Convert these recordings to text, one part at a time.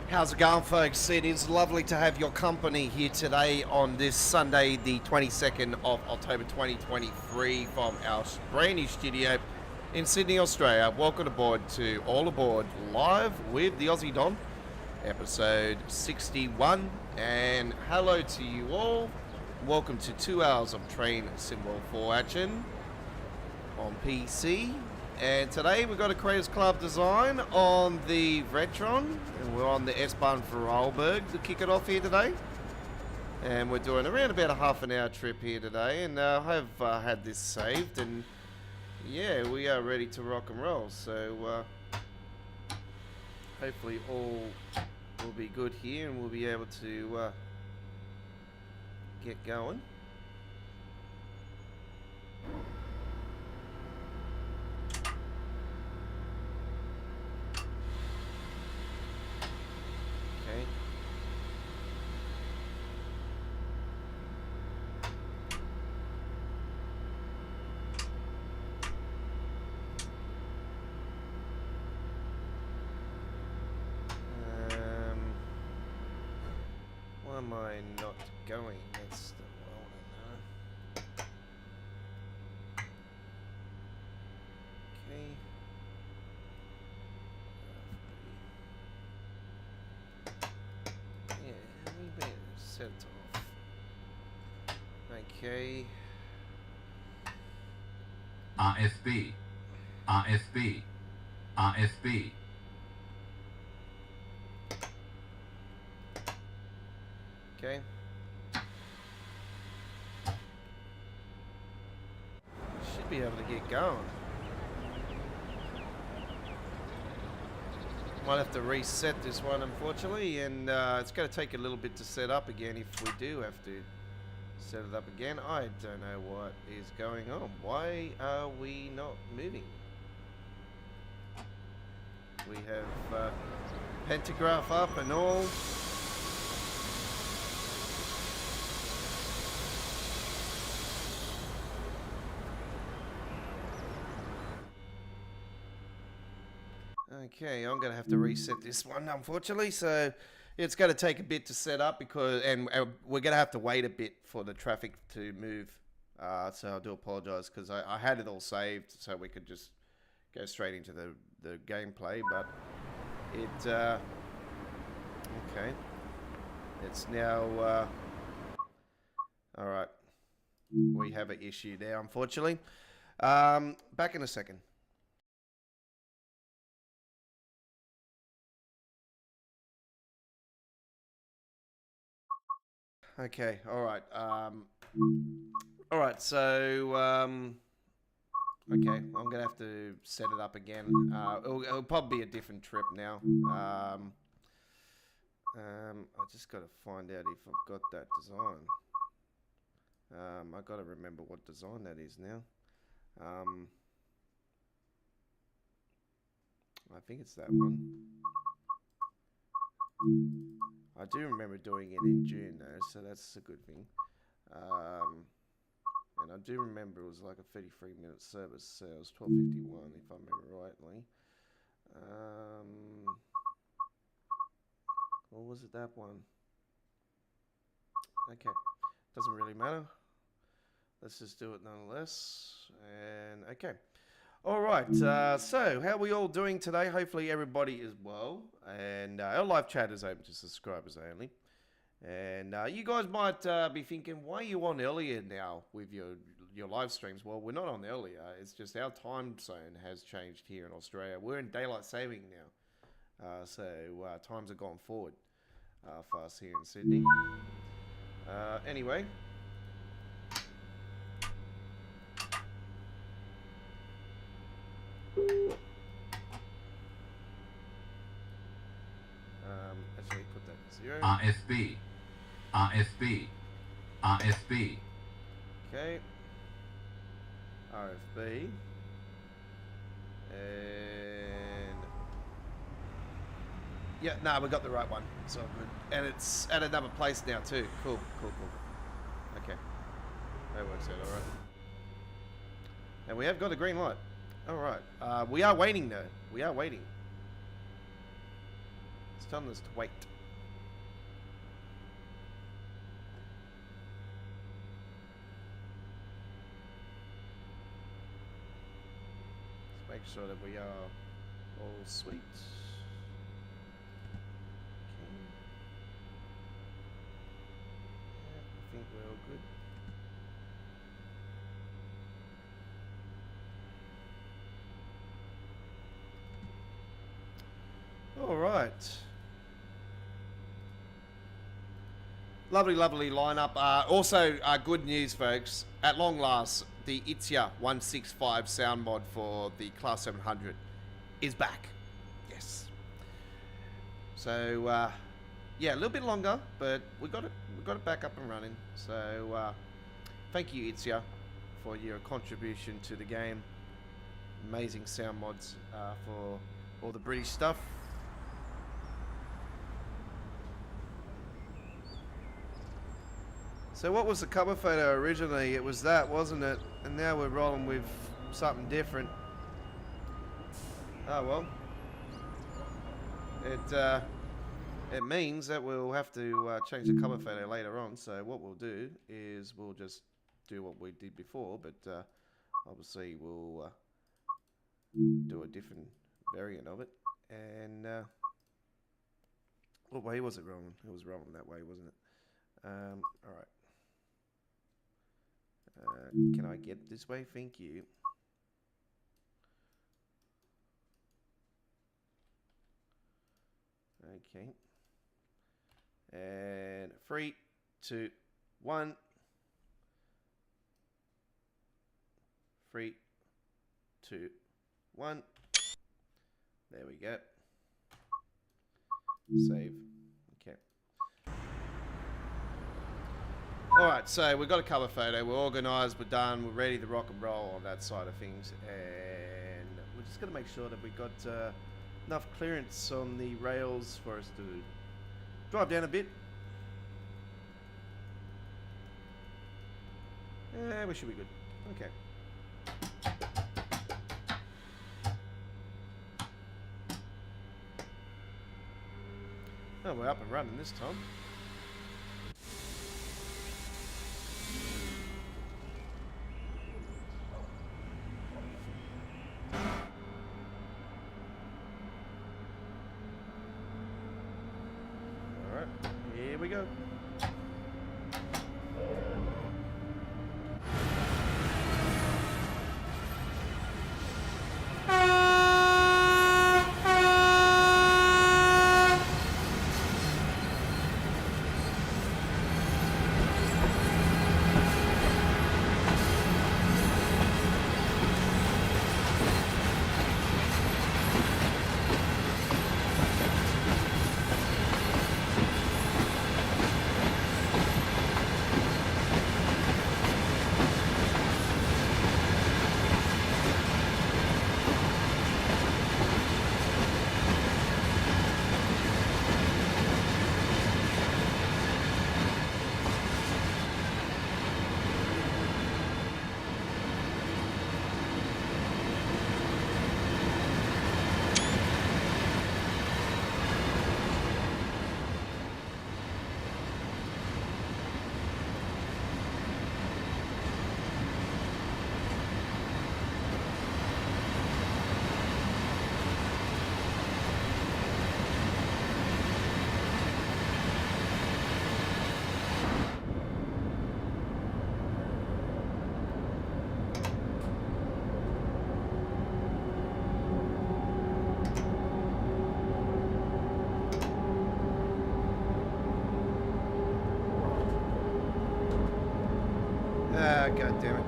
How's it going, folks? It is lovely to have your company here today on this Sunday, the 22nd of October 2023 from our brand new studio in Sydney, Australia. Welcome aboard to All Aboard Live with the Aussie Don, episode 61. And hello to you all. Welcome to 2 hours of train symbol 4 action on PC. And today we've got a Creators Club design on the Retron, and we're on the S-Bahn for Vorarlberg to kick it off here today. And we're doing around about a half an hour trip here today, and I have had this saved, and yeah, we are ready to rock and roll. So hopefully all will be good here, and we'll be able to get going. Why am I not going? That's the one. Okay. Yeah, we better set it off. Okay. RFB. RFB. RFB. Okay. Should be able to get going. Might have to reset this one, unfortunately, and it's going to take a little bit to set up again if we do have to set it up again. I don't know what is going on. Why are we not moving? We have pantograph up and all. Okay, I'm going to have to reset this one, unfortunately. So it's going to take a bit to set up because, and we're going to have to wait a bit for the traffic to move. So I do apologize because I had it all saved so we could just go straight into the gameplay. But it, okay, it's now, all right. We have an issue there, unfortunately. Back in a second. Okay, alright, alright, so, okay, I'm gonna have to set it up again. It'll probably be a different trip now. I just gotta find out if I've got that design. I gotta remember what design that is now. I think it's that one. I do remember doing it in June though, so that's a good thing. And I do remember it was like a 33-minute service, so it was 12:51 if I remember rightly. Or was it that one? Okay, doesn't really matter. Let's just do it nonetheless. And okay. Alright, so how are we all doing today? Hopefully everybody is well, and our live chat is open to subscribers only. And you guys might be thinking, why are you on earlier now with your live streams? Well, we're not on earlier, it's just our time zone has changed here in Australia. We're in daylight saving now, so times have gone forward for us here in Sydney. Anyway. Actually put that to 0. RFB. RFB. RFB. Okay. RFB. And yeah, no, we got the right one. It's all good. And it's at another place now too. Cool, cool, cool. Okay. That works out alright. And we have got a green light. Alright. We are waiting though. We are waiting. It's telling us to wait. Let's make sure that we are all sweet. Okay. Yeah, I think we're all good. All right. Lovely, lovely lineup. Also, good news, folks. At long last, the ItsYa165 sound mod for the Class 700 is back. Yes. So, yeah, a little bit longer, but we got it back up and running. So, thank you, ItsYa, for your contribution to the game. Amazing sound mods for all the British stuff. So what was the cover photo originally? It was that, wasn't it? And now we're rolling with something different. Oh well. It means that we'll have to change the cover photo later on. So what we'll do is we'll just do what we did before, but obviously we'll do a different variant of it. And what way was it rolling? It was rolling that way, wasn't it? All right. Can I get this way? Thank you. Okay. And 3, 2, 1. 3, 2, 1. There we go. Save. Okay. Alright, so we've got a cover photo, we're organised, we're done, we're ready to rock and roll on that side of things, and we're just going to make sure that we've got enough clearance on the rails for us to drive down a bit. Yeah, we should be good. Okay. Oh, we're up and running this time. Here we go. God damn it.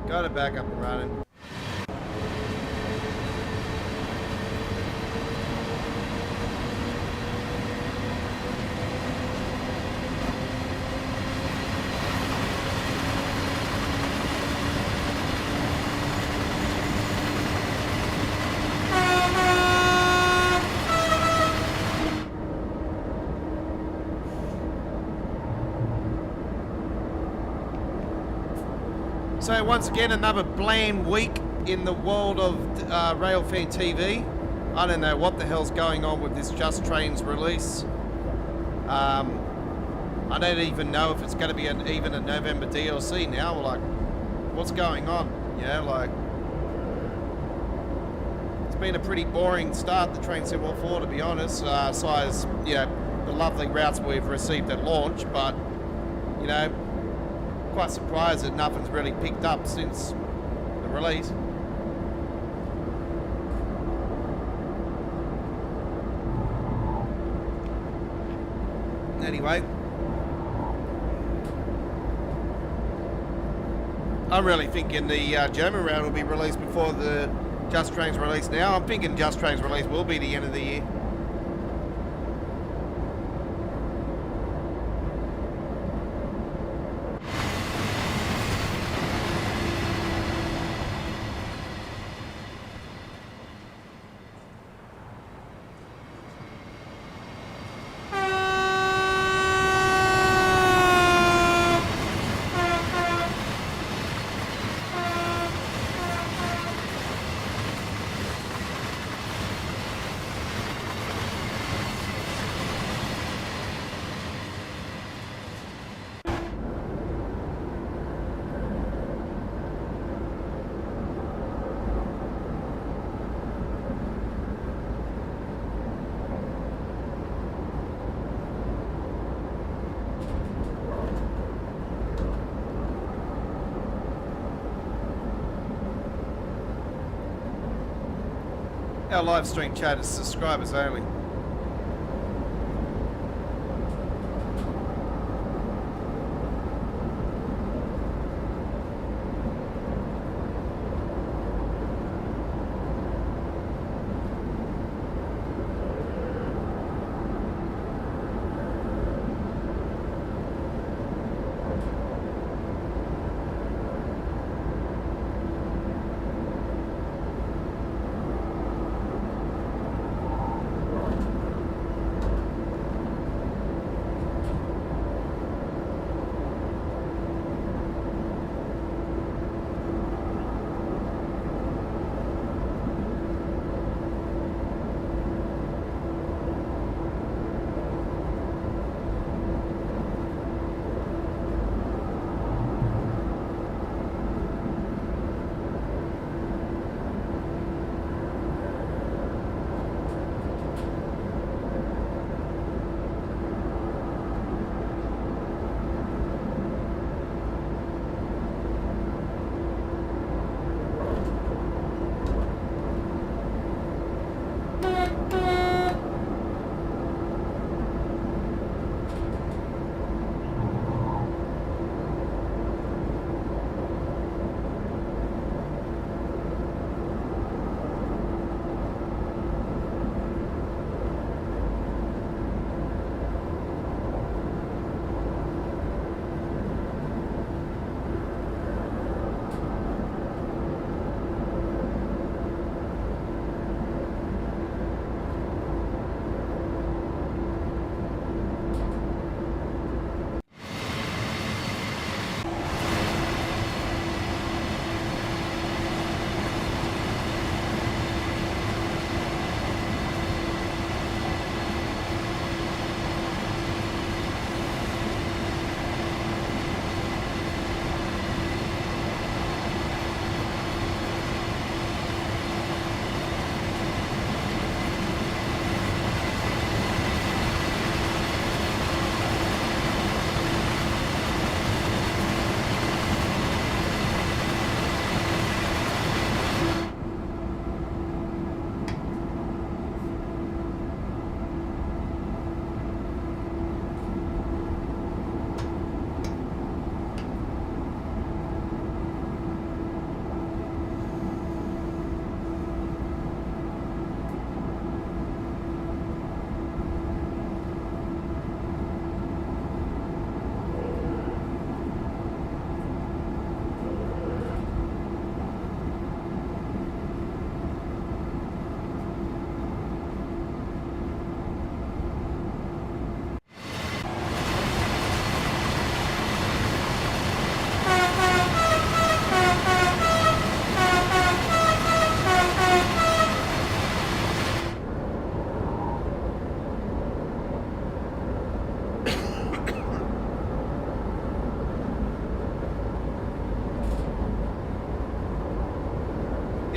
Got it back up and running. So once again, another bland week in the world of Railfan TV. I don't know what the hell's going on with this Just Trains release. I don't even know if it's going to be even a November DLC now. Like, what's going on? Yeah, like, it's been a pretty boring start, the Train Sim 4, to be honest. Besides, you know, the lovely routes we've received at launch, but, you know, quite surprised that nothing's really picked up since the release. Anyway, I'm really thinking the German round will be released before the Just Trains release now. I'm thinking Just Trains release will be the end of the year. Our live stream chat is subscribers only.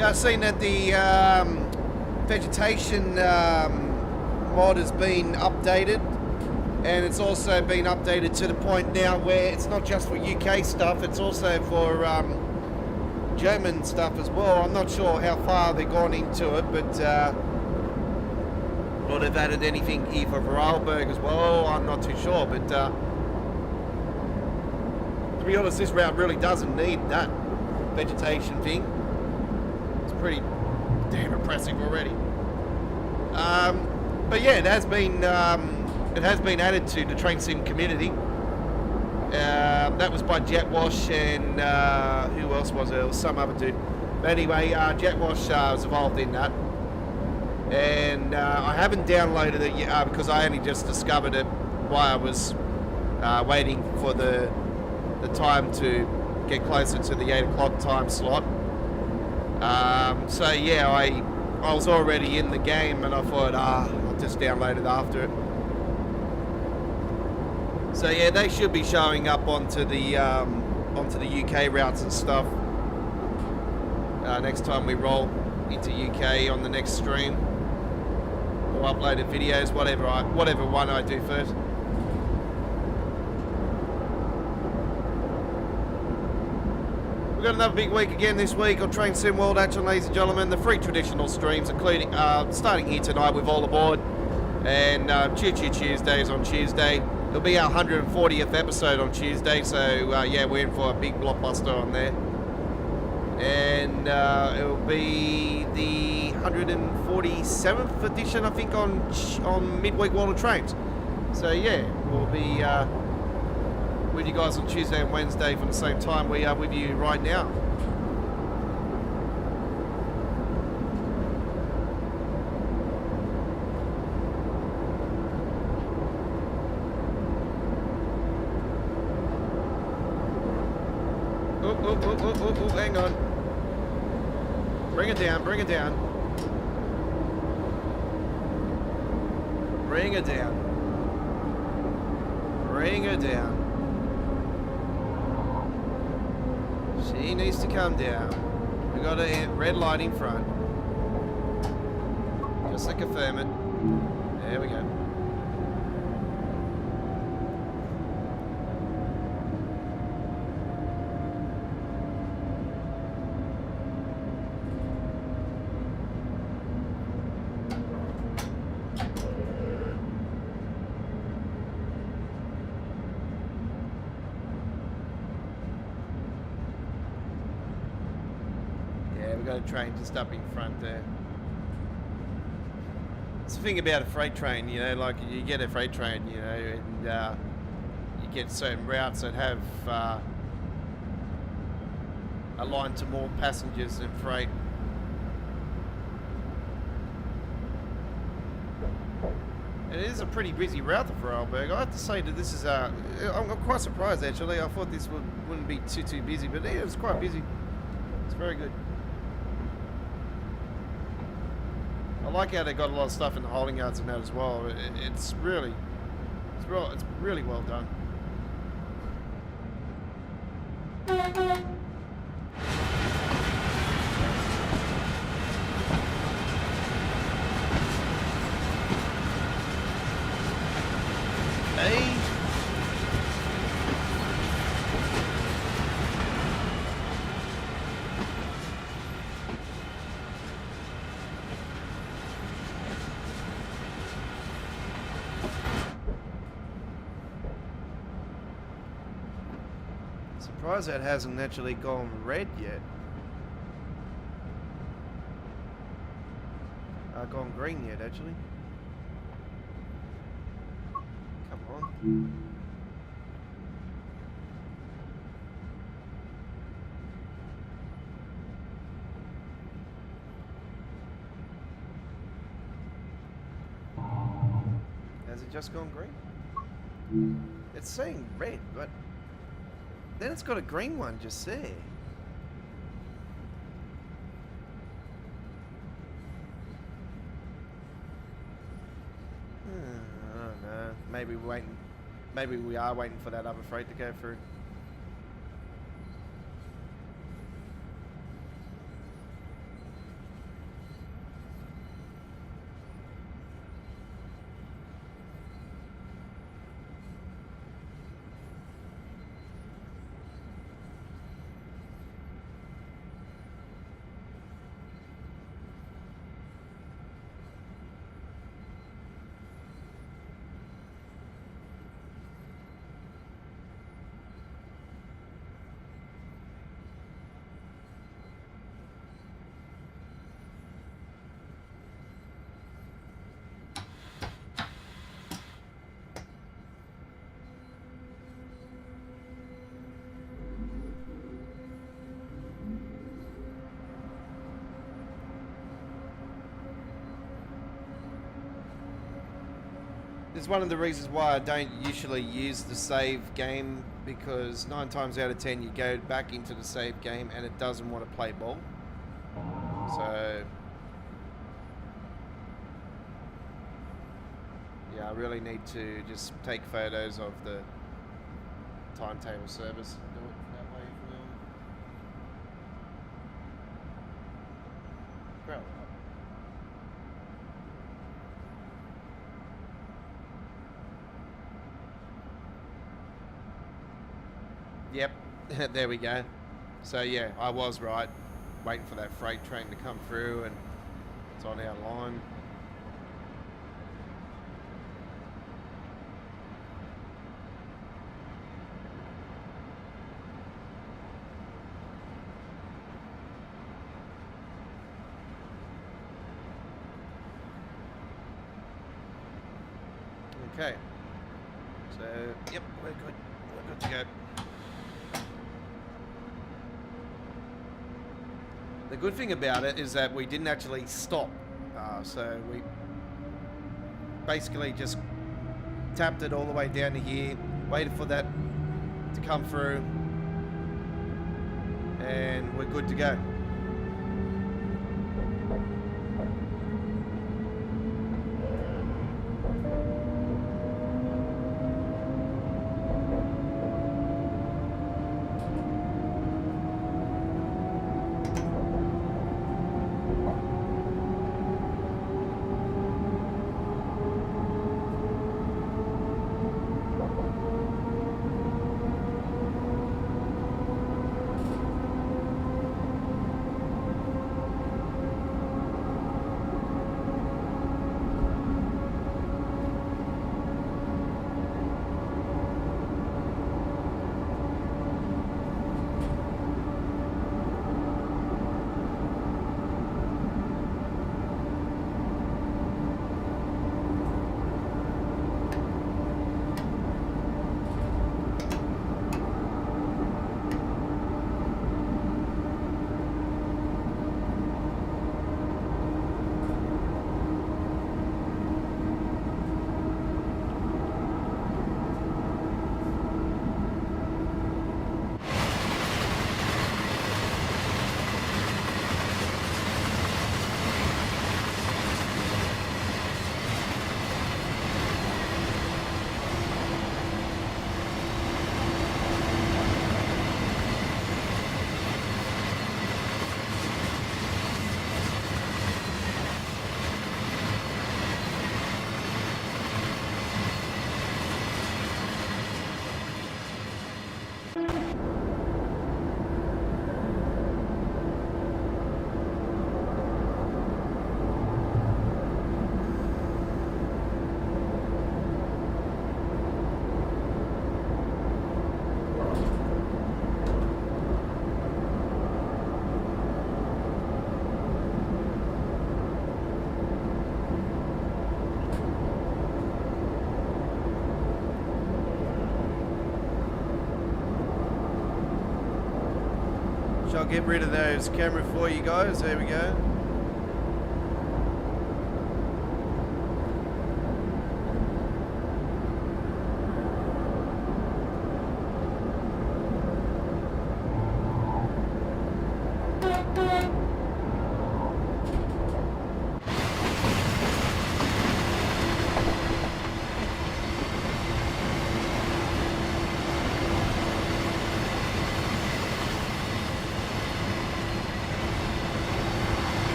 Yeah, I've seen that the vegetation mod has been updated, and it's also been updated to the point now where it's not just for UK stuff, it's also for German stuff as well. I'm not sure how far they've gone into it, but or they've added anything here for Vorarlberg as well. I'm not too sure, but to be honest, this route really doesn't need that vegetation thing. It's pretty damn impressive already. But yeah, it has been added to the train sim community. That was by Jetwash and who else was it? It was some other dude. But anyway, Jetwash was involved in that, and I haven't downloaded it yet because I only just discovered it while I was waiting for the time to get closer to the 8 o'clock time slot. So yeah, I was already in the game, and I thought, I'll just download it after it. So yeah, they should be showing up onto the UK routes and stuff next time we roll into UK on the next stream, or uploaded videos, whatever one I do first. We've got another big week again this week on Train Sim World Action, ladies and gentlemen. The free traditional streams, including starting here tonight with All Aboard, and Choo Choo Tuesdays on Tuesday. It'll be our 140th episode on Tuesday, so yeah, we're in for a big blockbuster on there. And it'll be the 147th edition, I think, on midweek World of Trains. So yeah, we'll be with you guys on Tuesday and Wednesday from the same time we are with you right now. Oh, hang on. Bring it down, bring it down. Bring it down. Bring her down. She needs to come down. We got a red light in front. Just to confirm it. There we go. Train just up in front there. It's the thing about a freight train, you know, like you get a freight train, you know, and you get certain routes that have a line to more passengers than freight. And it is a pretty busy route to Vorarlberg. I have to say that this is I'm quite surprised actually. I thought this wouldn't be too busy, but yeah, it's quite busy. It's very good. I like how they got a lot of stuff in the holding yards and that as well. It's really well done. Hey. Surprised that hasn't actually gone red yet. Gone green yet, actually. Come on. Has it just gone green? It's saying red, but then it's got a green one just there. I don't know. Maybe we're waiting. Maybe we are waiting for that other freight to go through. It's one of the reasons why I don't usually use the save game, because 9 times out of 10 you go back into the save game and it doesn't want to play ball. So yeah, I really need to just take photos of the timetable service and do it that way for them. Great. Yep, there we go. So yeah, I was right. Waiting for that freight train to come through, and it's on our line. Okay. So, yep, we're good. We're good to go. The good thing about it is that we didn't actually stop. So we basically just tapped it all the way down to here, waited for that to come through, and we're good to go. Shall I get rid of those camera for you guys? There we go.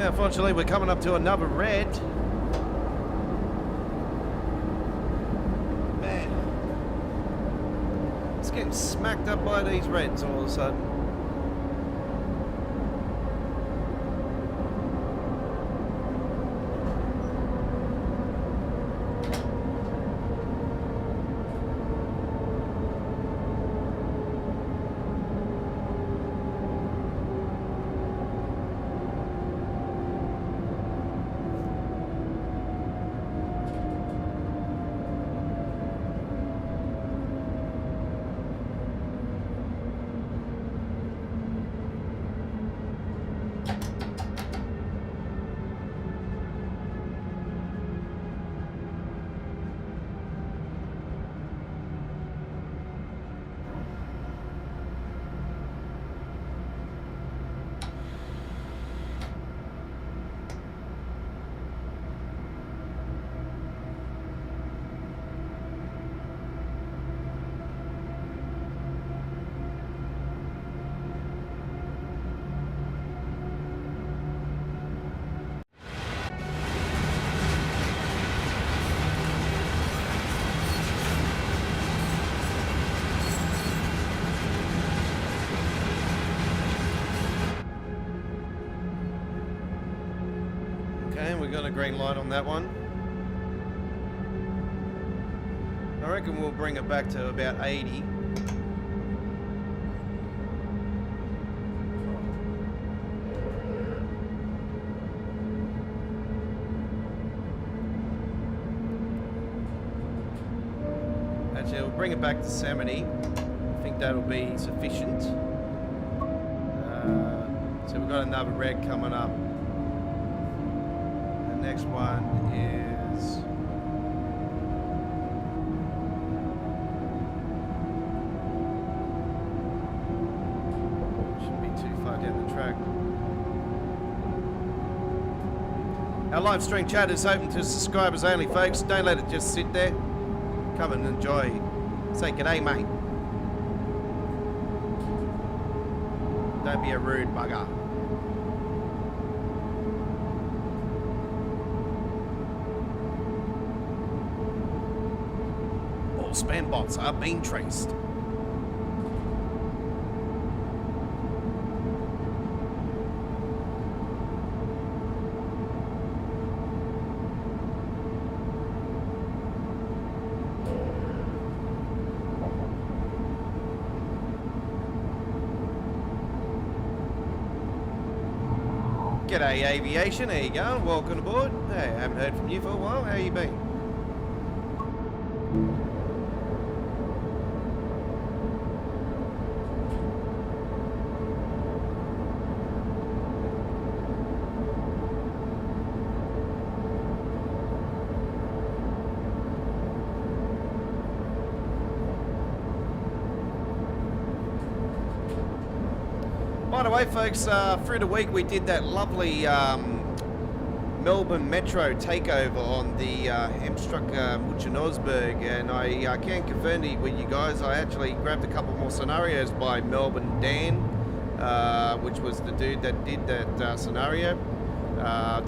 Yeah, unfortunately, we're coming up to another red. Man, it's getting smacked up by these reds all of a sudden. We got a green light on that one. I reckon we'll bring it back to about 80. Actually, we'll bring it back to 70. I think that'll be sufficient. So we've got another red coming up. Next one is shouldn't be too far down the track. Our live stream chat is open to subscribers only, folks. Don't let it just sit there. Come and enjoy. Say g'day, mate. Don't be a rude bugger. Span bots are being traced. G'day Aviation, how you going? Welcome aboard. Hey, I haven't heard from you for a while. How you been? By the way, folks, through the week we did that lovely Melbourne Metro takeover on the Hemstruck Muchenosberg, and I can confirm with you guys, I actually grabbed a couple more scenarios by Melbourne Dan, which was the dude that did that scenario. I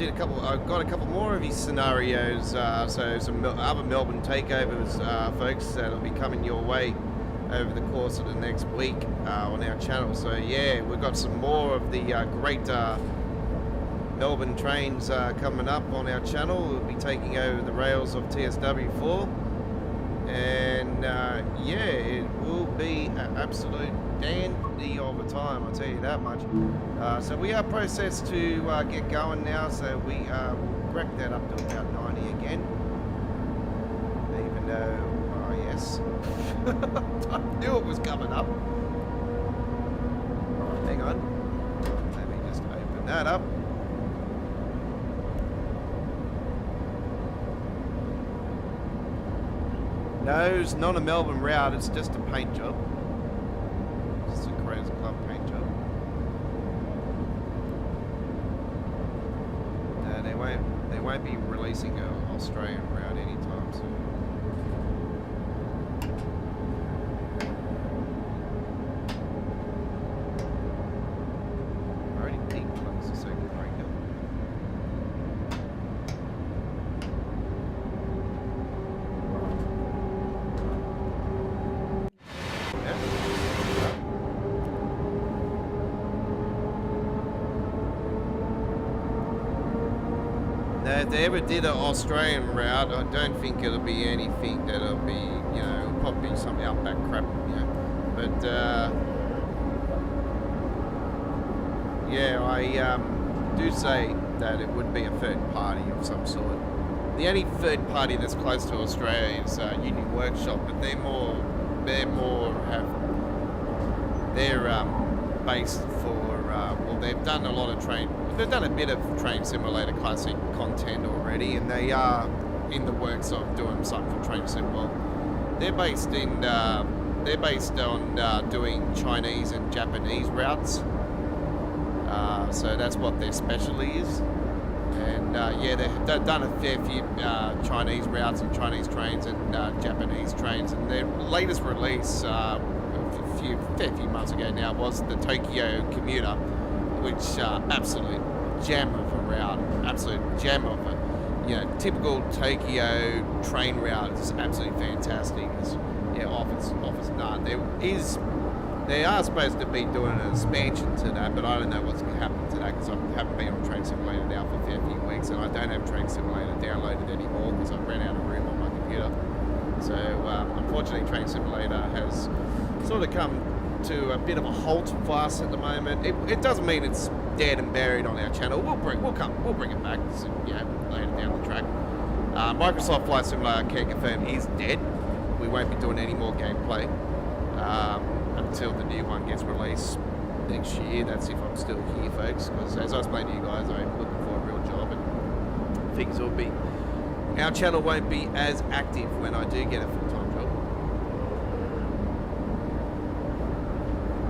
got a couple more of his scenarios, so some other Melbourne takeovers, folks, that'll be coming your way over the course of the next week on our channel. So yeah, we've got some more of the great Melbourne trains coming up on our channel. We'll be taking over the rails of TSW4, and yeah, it will be an absolute dandy of a time, I'll tell you that much. So we are processed to get going now, so we will crack that up to about 90 again, even though yes. I knew it was coming up. Hang on. Let me just open that up. No, it's not a Melbourne route, it's just a paint job. Just a Crows Club paint job. No, they won't be releasing an Australian route anytime soon. Already peaked, like it's a second breaker. If they ever did an Australian route, I don't think it'll be anything that'll be, you know, it'll probably be some outback crap, you know. But, yeah, I do say that it would be a third party of some sort. The only third party that's close to Australia is Union Workshop, but they're based for, well, they've done a lot of they've done a bit of Train Simulator Classic content already, and they are in the works of doing something for Train Sim. Well, they're based on doing Chinese and Japanese routes, so that's what their specialty is. And yeah, they've done a fair few Chinese routes and Chinese trains and Japanese trains, and their latest release a fair few months ago now was the Tokyo Commuter, which absolute gem of a route, absolute gem of a, you know, typical Tokyo train route. It's absolutely fantastic. It's, yeah, offers none. They are supposed to be doing an expansion to that, but I don't know what's going to happen to that because I haven't been on Train Simulator now for a fair few weeks, and I don't have Train Simulator downloaded anymore because I've ran out of room on my computer. So unfortunately, Train Simulator has sort of come to a bit of a halt for us at the moment. It doesn't mean it's dead and buried on our channel. We'll bring it back, you know, later down the track. Microsoft Flight Simulator, can confirm, is dead. We won't be doing any more gameplay until the new one gets released next year. That's if I'm still here, folks, because as I explained to you guys, I'm looking for a real job, and things will be, our channel won't be as active when I do get a full-time job.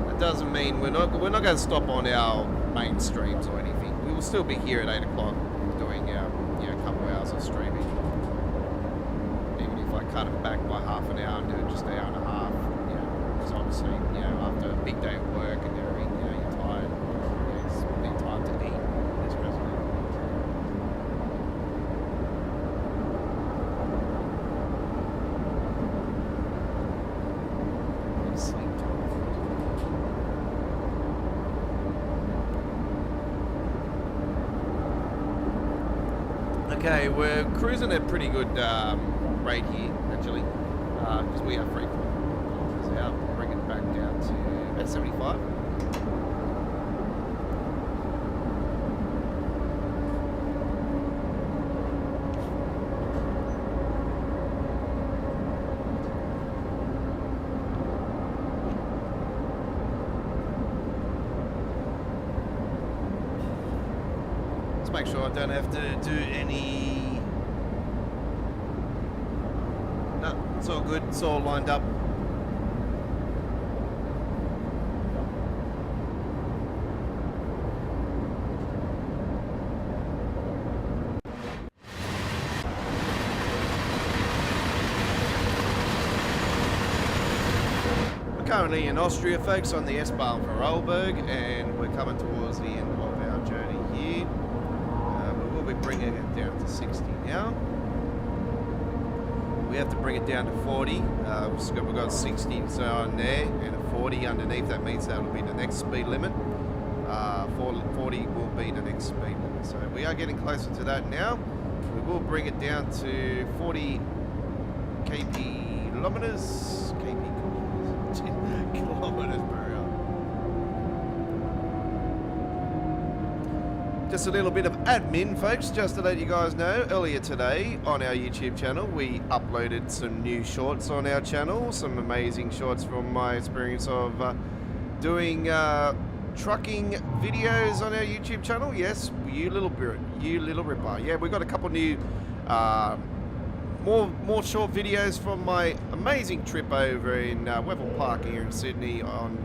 That doesn't mean we're not going to stop on our main streams or anything. We will still be here at 8 o'clock doing our, you know, a couple of hours of streaming. Even if I cut it back by half an hour and do it just an hour and a half, you know, because obviously, you know, after a big day of work and everything, you know, you're tired. You know, it's need time to eat. It's resonant. Sleep time. Okay, we're cruising at a pretty good rate here, actually, because we are 3 kilometers out. Bring it back down to about 75. Make sure I don't have to do any. No, it's all good. It's all lined up. We're currently in Austria, folks, on the S-Bahn for Vorarlberg, and we're coming towards the end of our journey here. We're bringing it down to 60 now. We have to bring it down to 40. We've got 60 so on there and a 40 underneath. That means that'll be the next speed limit. 40 will be the next speed limit. So we are getting closer to that now. We will bring it down to 40 kilometers per hour. Just a little bit of admin, folks, just to let you guys know. Earlier today on our YouTube channel, we uploaded some new shorts on our channel. Some amazing shorts from my experience of doing trucking videos on our YouTube channel. Yes, you little ripper. Yeah, we've got a couple new, more short videos from my amazing trip over in Wetherill Park here in Sydney on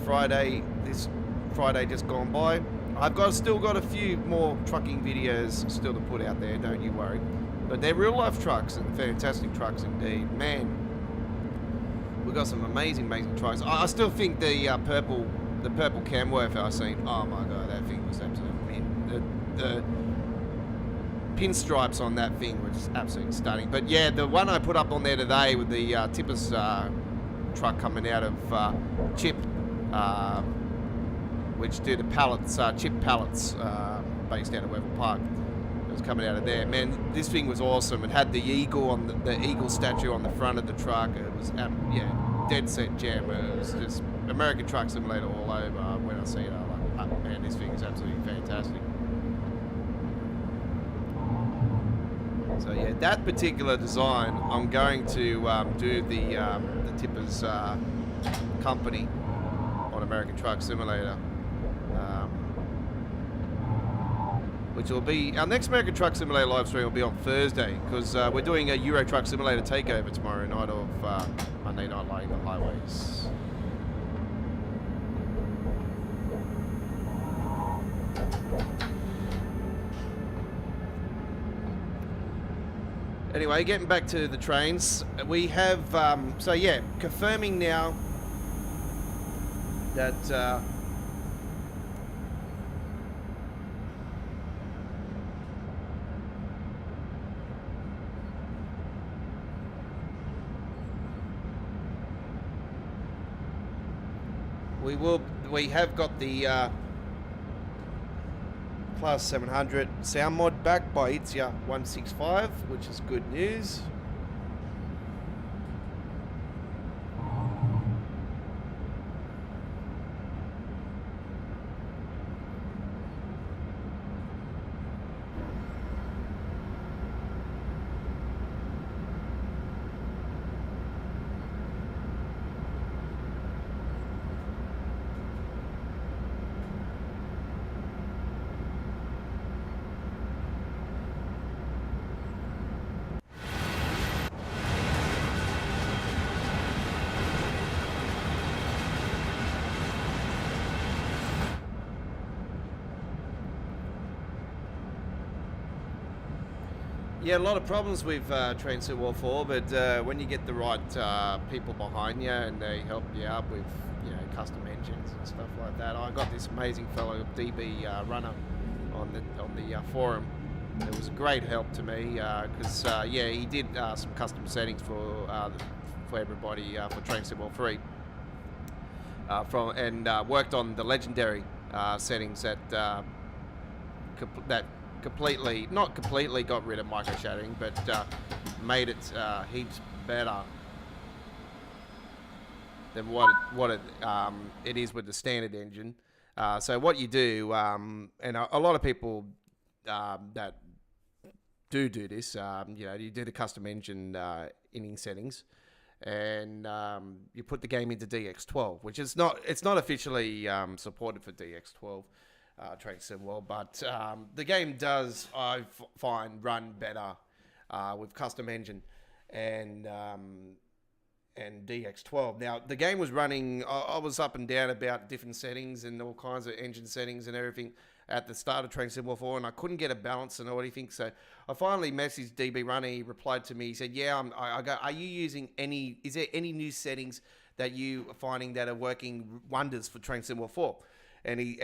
Friday. This Friday just gone by. I've still got a few more trucking videos still to put out there, don't you worry. But they're real life trucks and fantastic trucks indeed. Man, we've got some amazing trucks. I still think the purple Camworth I've seen, oh my god, that thing was absolutely mint. The pinstripes on that thing were just absolutely stunning. But yeah, the one I put up on there today with the tippers truck coming out of Chip, which do the pallets, chip pallets, based out of Wetherill Park. It was coming out of there. Man, this thing was awesome. It had the eagle on the eagle statue on the front of the truck. It was, dead set gem. It was just American Truck Simulator all over. When I see it, I'm like, oh, man, this thing is absolutely fantastic. So yeah, that particular design, I'm going to do the Tippers company on American Truck Simulator, which will be our next American Truck Simulator live stream will be on Thursday, because we're doing a Euro Truck Simulator takeover tomorrow night of Monday Night Lighting the Highways. Anyway, getting back to the trains, we have, confirming now that we have got the Class 700 Sound Mod back by ItsYa165, which is good news. Yeah, a lot of problems with Train Sim War 4, but when you get the right people behind you and they help you out with, custom engines and stuff like that. I got this amazing fellow DB runner on the forum. It was a great help to me because he did some custom settings for everybody for Train Sim War 3 worked on the legendary settings that not completely got rid of micro shattering, but made it heaps better than what it is with the standard engine. So what you do, and a lot of people that do this, you do the custom engine inning settings, and you put the game into DX12, which is it's not officially supported for DX12. Train Sim World, but the game does, I find, run better with custom engine and DX12. Now, the game was running, I was up and down about different settings and all kinds of engine settings and everything at the start of Train Sim War 4, and I couldn't get a balance and everything, so I finally messaged DB Runner. He replied to me, he said, yeah, I go, are you using is there any new settings that you are finding that are working wonders for Train Sim War 4? And he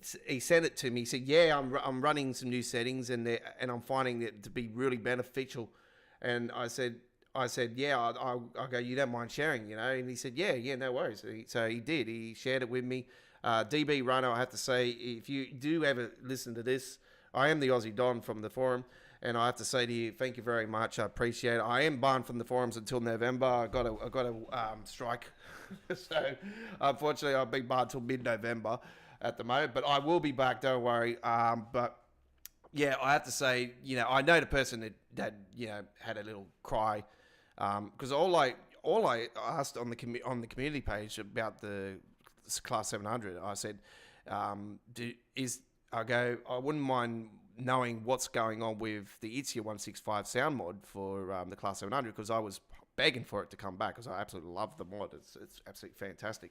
sent it to me. He said, "Yeah, I'm running some new settings, and I'm finding it to be really beneficial." And I said, "Yeah, I go. You don't mind sharing, And he said, "Yeah, no worries." So he did. He shared it with me. DB Runner, I have to say, if you do ever listen to this, I am the Aussie Don from the forum, and I have to say to you, thank you very much. I appreciate it. I am barred from the forums until November. I got a strike. So, unfortunately, I've been barred till mid-November at the moment, but I will be back, don't worry. But, yeah, I have to say, I know the person that had a little cry, because all I asked on the community page about the Class 700, I said, I wouldn't mind knowing what's going on with the ItsYa165 sound mod for the Class 700, because I was begging for it to come back because I absolutely love the mod. It's absolutely fantastic.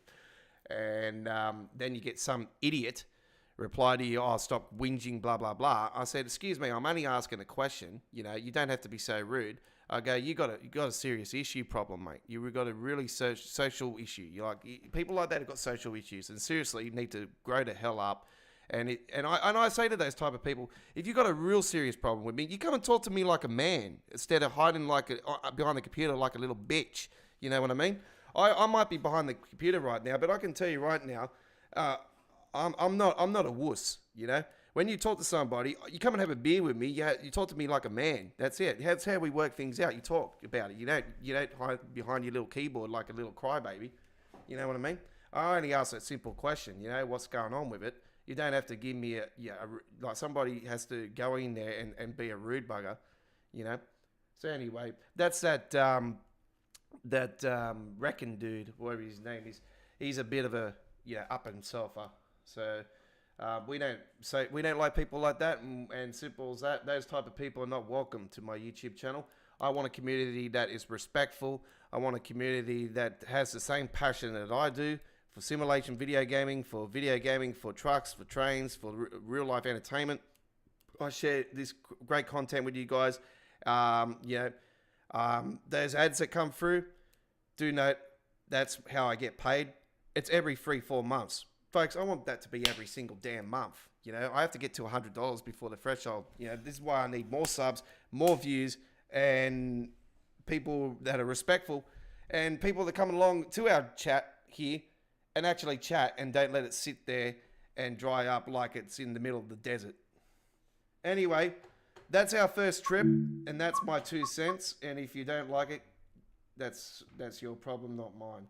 And then you get some idiot reply to you, "Oh, stop whinging, blah, blah, blah." I said, "Excuse me, I'm only asking a question. You don't have to be so rude." I go, you got a serious issue problem, mate. You've got a really social issue. People like that have got social issues, and seriously, you need to grow the hell up. And I say to those type of people, if you've got a real serious problem with me, you come and talk to me like a man instead of hiding behind the computer like a little bitch. You know what I mean? I might be behind the computer right now, but I can tell you right now, I'm not a wuss. When you talk to somebody, you come and have a beer with me. You talk to me like a man. That's it. That's how we work things out. You talk about it. You don't hide behind your little keyboard like a little crybaby. You know what I mean? I only ask a simple question. You know what's going on with it. You don't have to give me like somebody has to go in there and be a rude bugger. You know. So anyway, that's that Reckon dude, whatever his name is. He's a bit of a up himselfer. So we don't like people like that, and simple as that. Those type of people are not welcome to my YouTube channel. I want a community that is respectful. I want a community that has the same passion that I do for simulation video gaming, for trucks, for trains, for real life entertainment. I share this great content with you guys. Those ads that come through, do note that's how I get paid. It's every 3-4 months. Folks, I want that to be every single damn month. You know, I have to get to $100 before the threshold. You know, this is why I need more subs, more views, and people that are respectful, and people that come along to our chat here and actually chat and don't let it sit there and dry up like it's in the middle of the desert. Anyway, that's our first trip, and that's my 2 cents. And if you don't like it, that's your problem, not mine.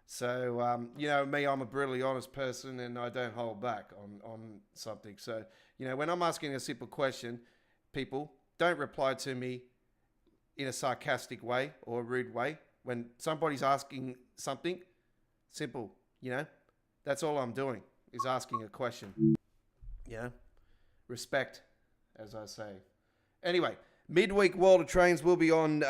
So, you know me, I'm a brutally honest person, and I don't hold back on something. So, you know, when I'm asking a simple question, people don't reply to me in a sarcastic way or a rude way. When somebody's asking something simple, you know, that's all I'm doing is asking a question. You know, respect, as I say. Anyway, midweek World of Trains will be on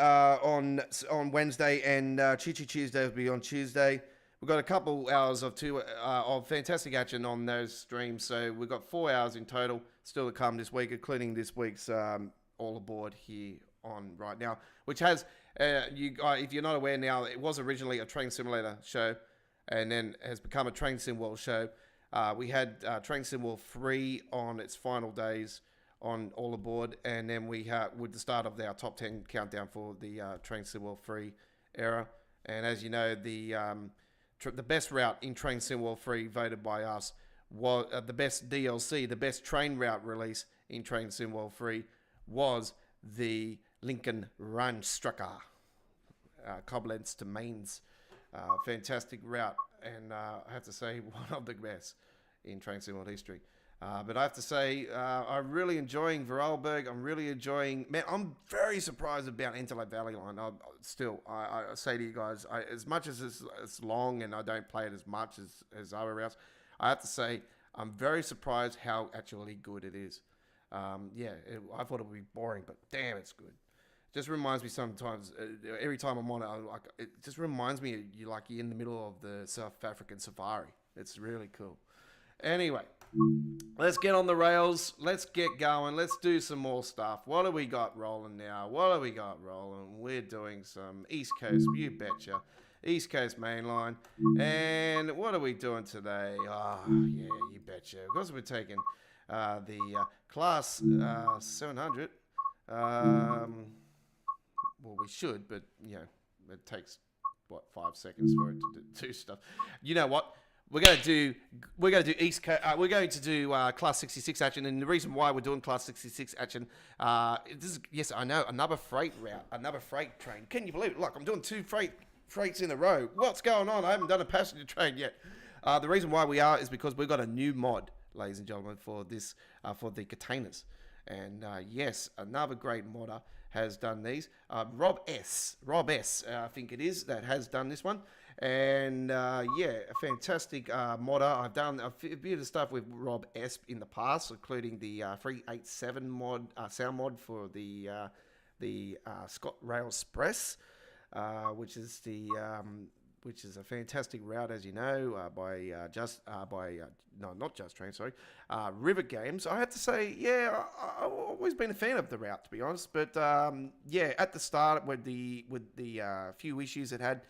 Wednesday, and Chi Chi Tuesday will be on Tuesday. We've got a couple hours of fantastic action on those streams, so we've got 4 hours in total still to come this week, including this week's All Aboard here on right now, which has if you're not aware now, it was originally a train simulator show, and then has become a Train Sim World show. We had Train Sim World 3 on its final days on All Aboard, and then we had with the start of our top 10 countdown for the Train Sim World 3 era. And as you know, the best route in Train Sim World 3 voted by us was the best DLC, the best train route release in Train Sim World 3 was the Lincoln Rheinstrecke, Koblenz to Mainz. Fantastic route, and I have to say one of the best in Train Sim World history. But I have to say, I'm really enjoying Vorarlberg. I'm really enjoying... Man, I'm very surprised about Interlake Valley Line. I say to you guys, as much as it's long and I don't play it as much as other routes, I have to say, I'm very surprised how actually good it is. I thought it would be boring, but damn, it's good. It just reminds me sometimes, every time I'm on it, it just reminds me you're in the middle of the South African safari. It's really cool. Anyway, let's get on the rails. Let's get going. Let's do some more stuff. What do we got rolling now? We're doing some East Coast, you betcha. East Coast Mainline. And what are we doing today? Oh, yeah, you betcha. Because we're taking the Class 700. Well, we should, but, you know, it takes, 5 seconds for it to do stuff. You know what? We're going to do East Coast. We're going to do Class 66 action, and the reason why we're doing Class 66 action, yes, I know, another freight route, another freight train. Can you believe it? Look, I'm doing 2 freights in a row. What's going on? I haven't done a passenger train yet. The reason why we are is because we've got a new mod, ladies and gentlemen, for this for the containers, and yes, another great modder has done these. Rob S, I think it is, that has done this one. And a fantastic modder. I've done a bit of stuff with Rob S in the past, including the 387 mod, sound mod for the Scott Rail Express, which is a fantastic route, as you know, not Just Train, sorry, River Games. I have to say, I've always been a fan of the route, to be honest. But at the start with the few issues it had,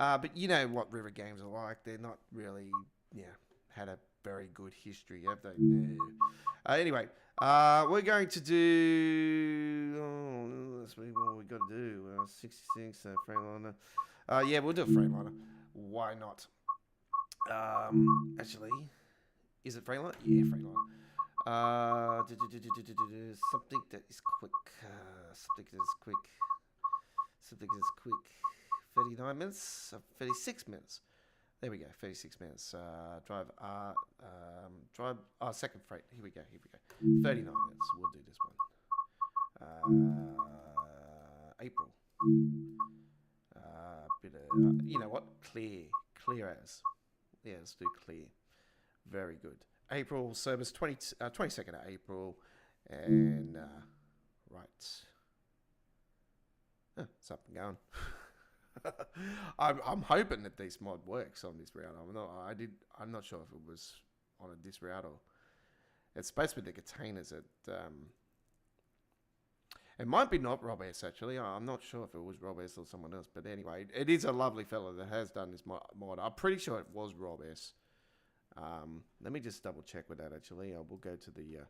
but you know what River Games are like. They're not really, had a very good history, have they? Anyway, we're going to do, let's see what we got to do. 66, Freightliner. We'll do a Freightliner. Why not? Actually, is it Freightliner? Yeah, Freightliner. Something that is quick. Something that is quick. Something that is quick. 39 minutes. 36 minutes. There we go. 36 minutes. Drive. Second freight. Here we go. 39 minutes. We'll do this one. April. You know what? Clear as. Yeah, let's do clear. Very good. April service 22nd of April, and right. It's up and going. I'm hoping that this mod works on this route. I'm not sure if it was on this route or it's supposed to be the containers that. It might be not Rob S, actually. I'm not sure if it was Rob S or someone else. But anyway, it is a lovely fella that has done this mod. I'm pretty sure it was Rob S. Let me just double check with that, actually. I will go to the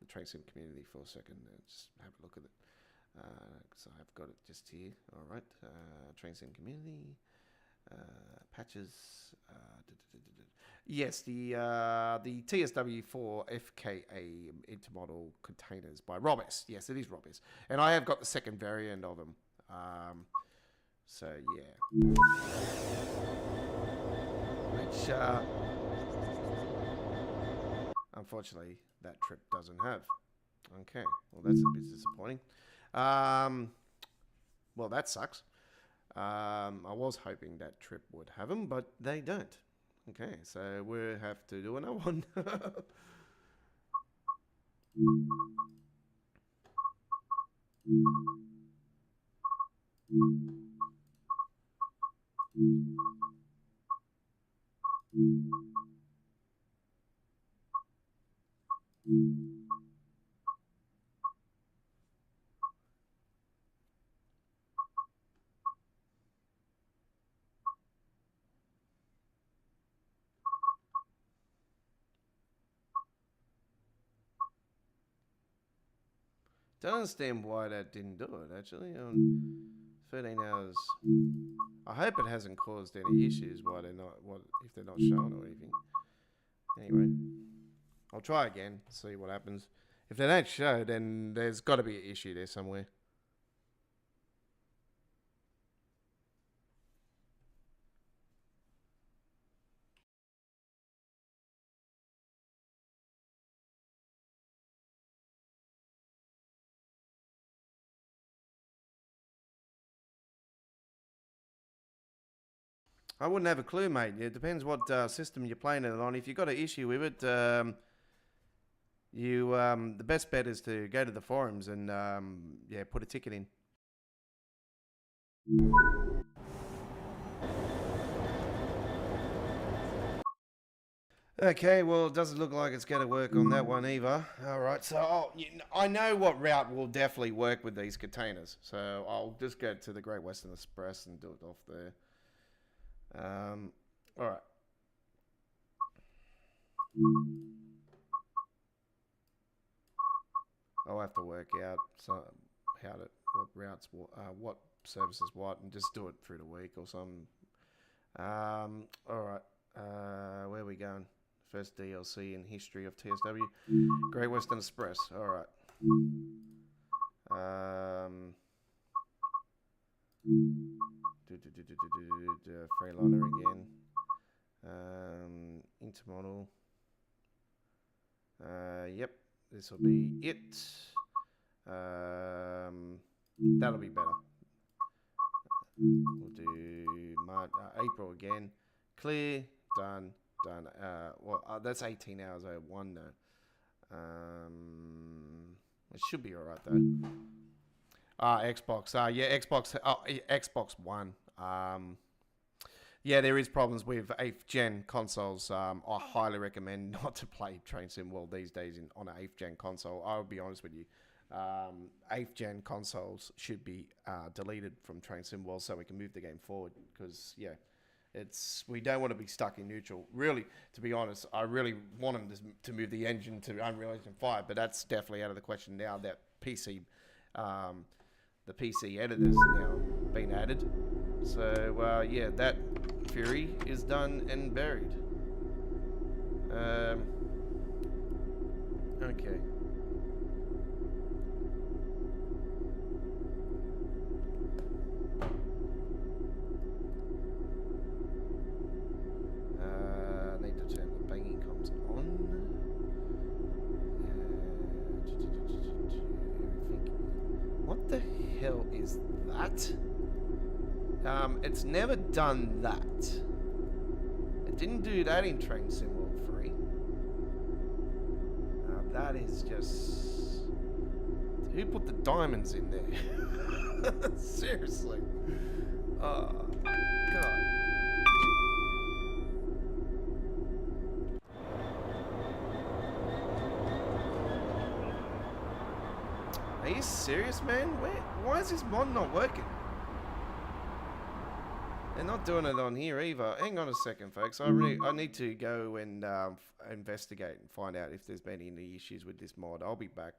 train sim community for a second and just have a look at it. Because I've got it just here. All right. Train sim community. Patches. Yes, the TSW for FKA Intermodal containers by Rob S. Yes, it is Rob S. And I have got the second variant of them. So yeah. Which unfortunately that trip doesn't have. Okay, well that's a bit disappointing. Well, that sucks. I was hoping that trip would have them, but they don't. Okay, so we'll have to do another one. Don't understand why that didn't do it, actually. 13 hours. I hope it hasn't caused any issues why they're not, if they're not showing or anything. Anyway, I'll try again, see what happens. If they don't show, then there's got to be an issue there somewhere. I wouldn't have a clue, mate. It depends what system you're playing it on. If you've got an issue with it, the best bet is to go to the forums and put a ticket in. Okay, well, it doesn't look like it's going to work on that one either. All right, so I know what route will definitely work with these containers. So I'll just go to the Great Western Express and do it off there. All right. I'll have to work out what routes, what services, what, and just do it through the week or something. All right. Where are we going? First DLC in history of TSW. Great Western Express. All right. Freightliner again. Intermodal. Yep, this will be it. That'll be better. We'll do April again. Clear, done. That's 18 hours over one though. It should be alright though. Xbox. Xbox. Xbox One. There is problems with 8th gen consoles. I highly recommend not to play Train Sim World these days on an 8th gen console. I'll be honest with you. 8th gen consoles should be deleted from Train Sim World so we can move the game forward. Because we don't want to be stuck in neutral. Really, to be honest, I really want them to move the engine to Unreal Engine 5, but that's definitely out of the question now that PC. The PC editor's now been added. So, that Fury is done and buried. Okay. Need to turn the banging comms on. Everything. What the hell is that? It's never done that. It didn't do that in Train Sim World 3. That is just... Who put the diamonds in there? Seriously. Oh, God. Are you serious, man? Why is this mod not working? They're not doing it on here either. Hang on a second, folks. I need to go and investigate and find out if there's been any issues with this mod. I'll be back.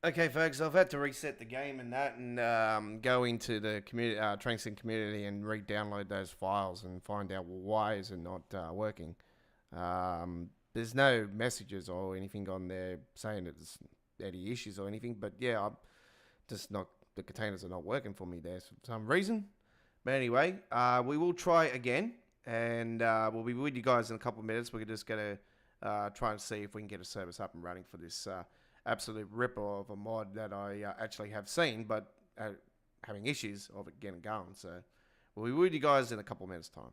Okay, folks, I've had to reset the game and that, and go into the community, Train Sim community, and re-download those files and find out why is it not working. There's no messages or anything on there saying that there's any issues or anything, but yeah, I'm just not, the containers are not working for me there for some reason. But anyway, we will try again, and we'll be with you guys in a couple of minutes. We're just going to try and see if we can get a service up and running for this absolute ripper of a mod that I actually have seen, but having issues of it getting going. So we'll be with you guys in a couple of minutes' time.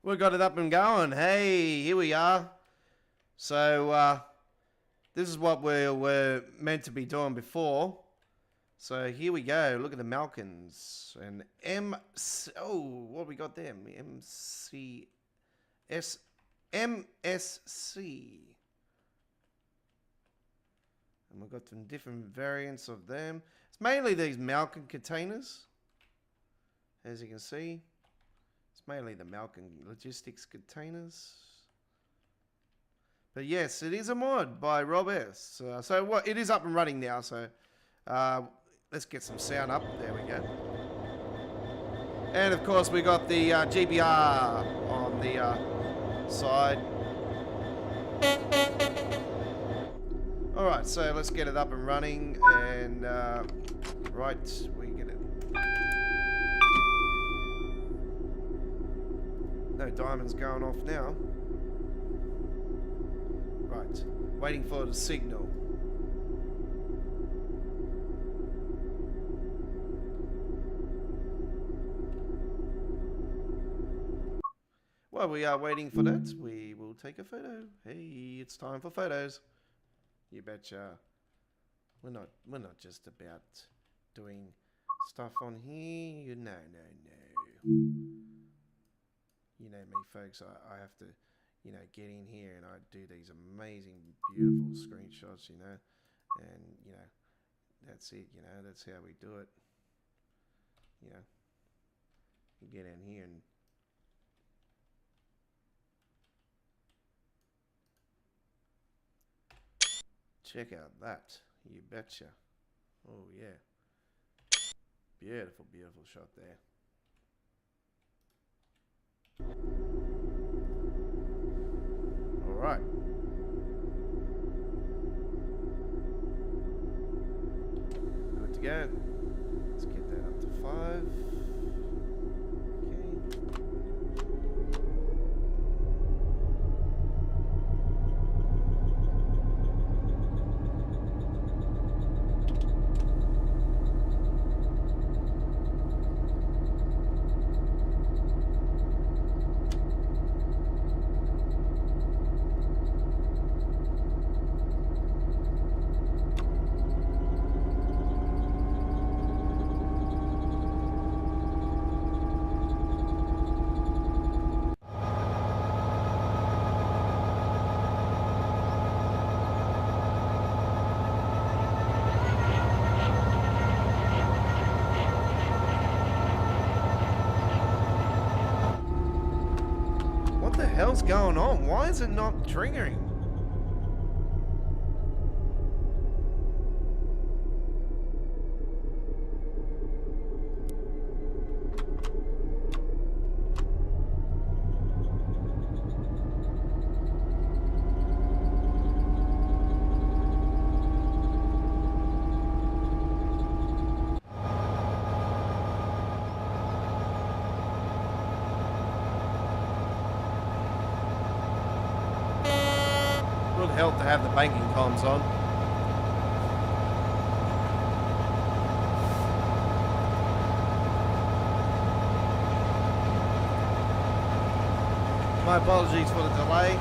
We got it up and going. Hey, here we are. So, this is what we were meant to be doing before. So here we go. Look at the Malkins and what we got there? MSC. And we've got some different variants of them. It's mainly these Malkin containers. As you can see, it's mainly the Malkin logistics containers. But yes, it is a mod by Rob S. So what? It is up and running now. So let's get some sound up. There we go. And of course, we got the GBR on the side. All right, so let's get it up and running. And right, we get it. No diamonds going off now. Right, waiting for the signal. While we are waiting for that, we will take a photo. Hey, it's time for photos. You betcha. We're not just about doing stuff on here. No. You know me, folks. I have to, get in here and I do these amazing, beautiful screenshots, and that's it. That's how we do it. You get in here and check out that. You betcha. Oh yeah. Beautiful, beautiful shot there. All right. Good to go. Let's get that up to 5. Okay. What the hell's going on? Why is it not triggering? Help to have the banking comms on. My apologies for the delay.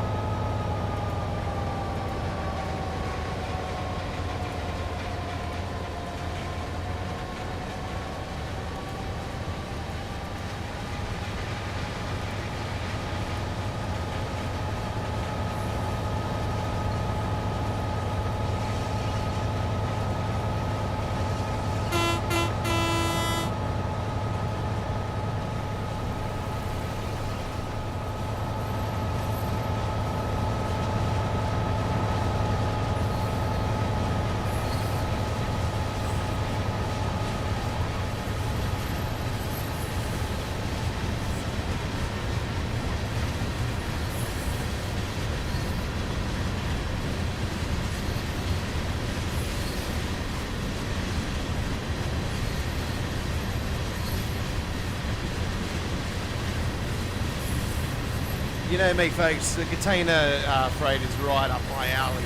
You know me, folks, the container freight is right up my alley.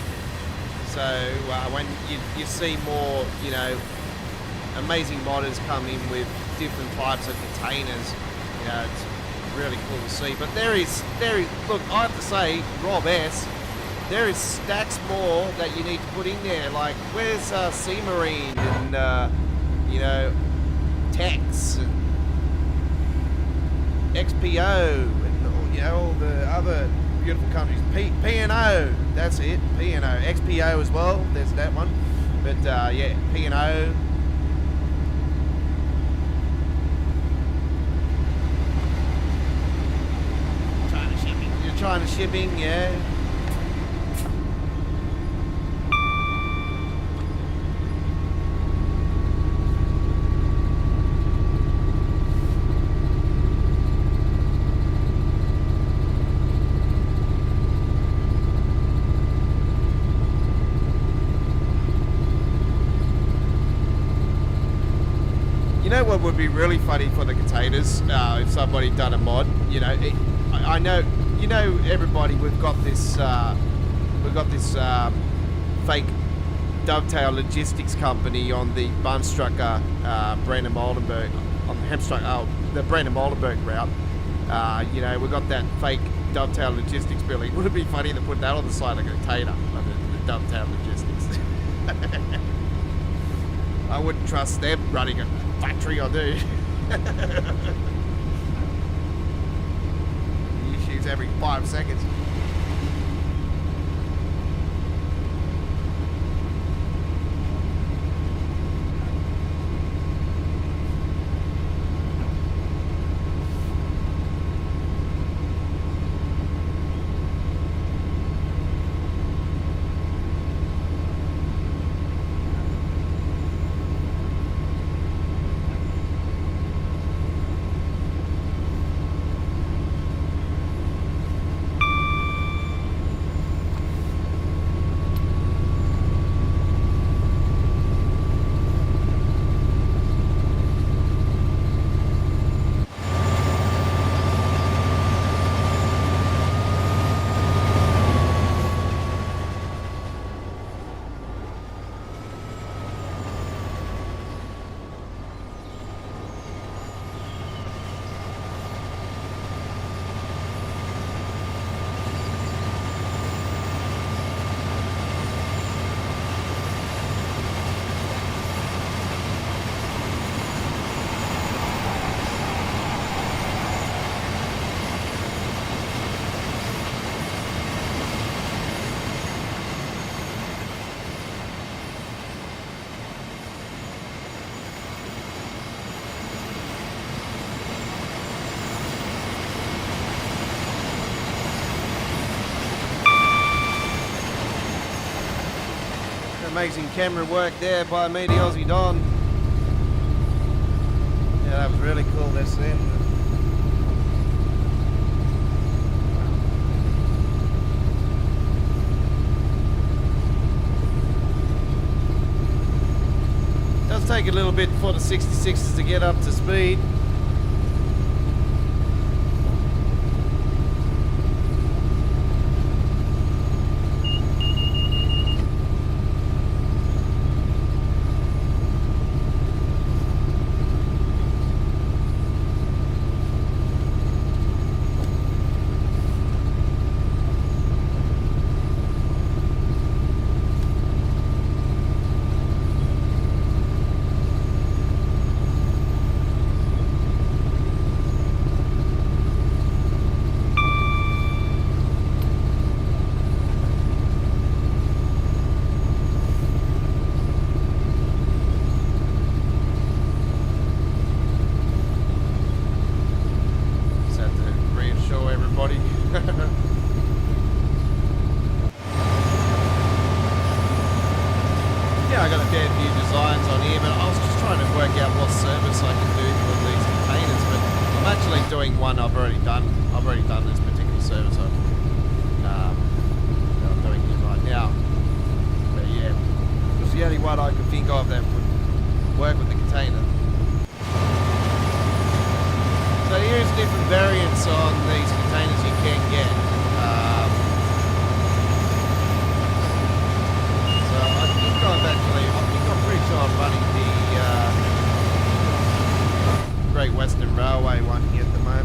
So when you see more, amazing modders come in with different types of containers, really cool to see. But there is, look, I have to say, Rob S., there is stacks more that you need to put in there. Like, where's Sea Marine and, you know, Tex and XPO and, you know, all the other beautiful countries. P&O, that's it, P&O. XPO as well, there's that one. But, yeah, P&O. China shipping, yeah. You know what would be really funny for the containers if somebody done a mod? You know, I know. You know, everybody, we've got this fake dovetail logistics company on the Bunstrucker, Brandon Moldenberg, on the Hemstruck, the Brandon Moldenberg route. You know, we've got that fake dovetail logistics building. Would it be funny to put that on the side of a container, like the dovetail logistics? I wouldn't trust them running a factory, I do. Every 5 seconds. Amazing camera work there by me, the Aussie Don. Yeah, that was really cool, this thing. Does take a little bit for the 66s to get up to speed. Yeah, I got a fair few designs on here, but I was just trying to work out what service I can do for these containers. But I'm actually doing one I've already done. I've already done this particular service that I'm doing here right now. But yeah, it was the only one I could think of that would work with the container. So here's different variants on these containers you can get. I'm pretty sure I'm running the Great Western Railway one here at the moment.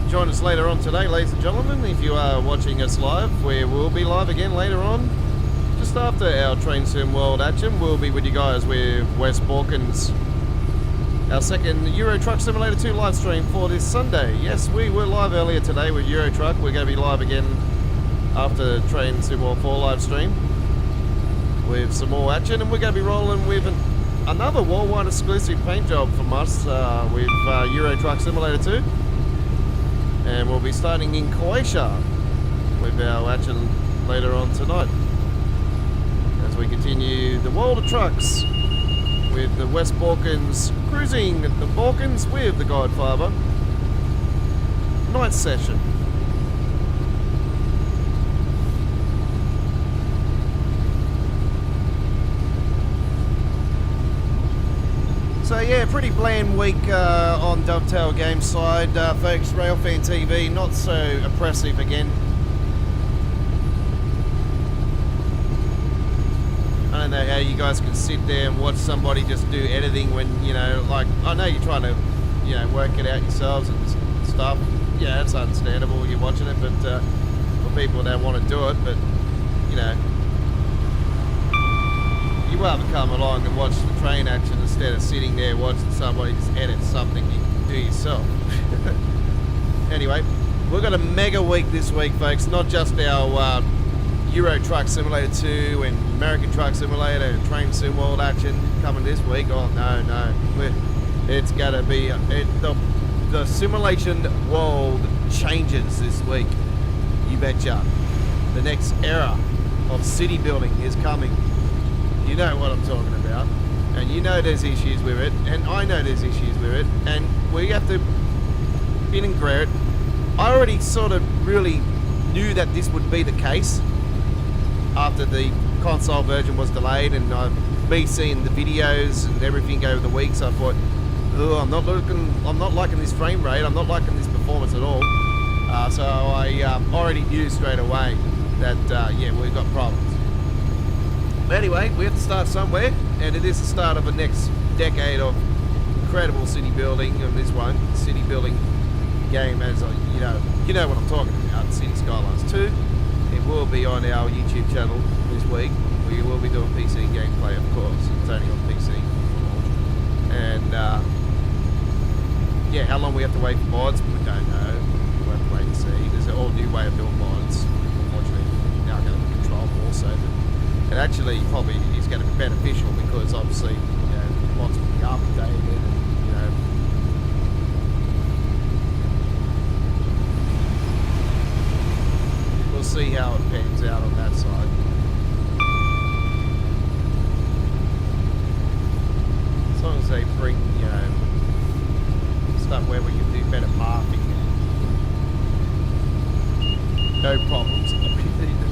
join us later on today, ladies and gentlemen. If you are watching us live, we will be live again later on. Just after our Train Sim World action, we'll be with you guys with Wes Borkins. Our second Euro Truck Simulator 2 live stream for this Sunday. Yes, we were live earlier today with Euro Truck. We're going to be live again after Train Sim World 4 live stream with some more action, and we're going to be rolling with another worldwide exclusive paint job from us with Euro Truck Simulator 2, and we'll be starting in Croatia with our action later on tonight as we continue the world of trucks with the West Balkans, cruising the Balkans with the Godfather night session. So yeah, pretty bland week on Dovetail Games side, folks. Railfan TV, not so oppressive again. I don't know how you guys can sit there and watch somebody just do editing when, you know, like, I know you're trying to, you know, work it out yourselves and stuff. Yeah, it's understandable you're watching it, but for people that want to do it, but, you know, you rather come along and watch the train action instead of sitting there watching somebody just edit something you can do yourself. Anyway, we've got a mega week this week, folks. Not just our Euro Truck Simulator 2 and American Truck Simulator and Train Sim World action coming this week. Oh no, it's gonna be the simulation world changes this week. You betcha. The next era of city building is coming. You know what I'm talking about, and you know there's issues with it, and I know there's issues with it, and we have to integrate it. I already sort of really knew that this would be the case after the console version was delayed, and me seeing the videos and everything over the weeks, I thought, oh, I'm not liking this frame rate, I'm not liking this performance at all. So I already knew straight away that yeah, we've got problems. But anyway, we have to start somewhere, and it is the start of the next decade of incredible city building. And this one, city building game, as you know what I'm talking about, City Skylines 2. It will be on our YouTube channel this week. We will be doing PC gameplay, of course. It's only on PC. And yeah, how long we have to wait for mods, we don't know. We'll have to wait and see. There's an all new way of doing mods. Unfortunately, now going to control also. It actually probably is going to be beneficial because obviously, you know, mods will be updated, and, you know, we'll see how it pans out on that side. As long as they bring, you know, stuff where we can do better pathing, no problems.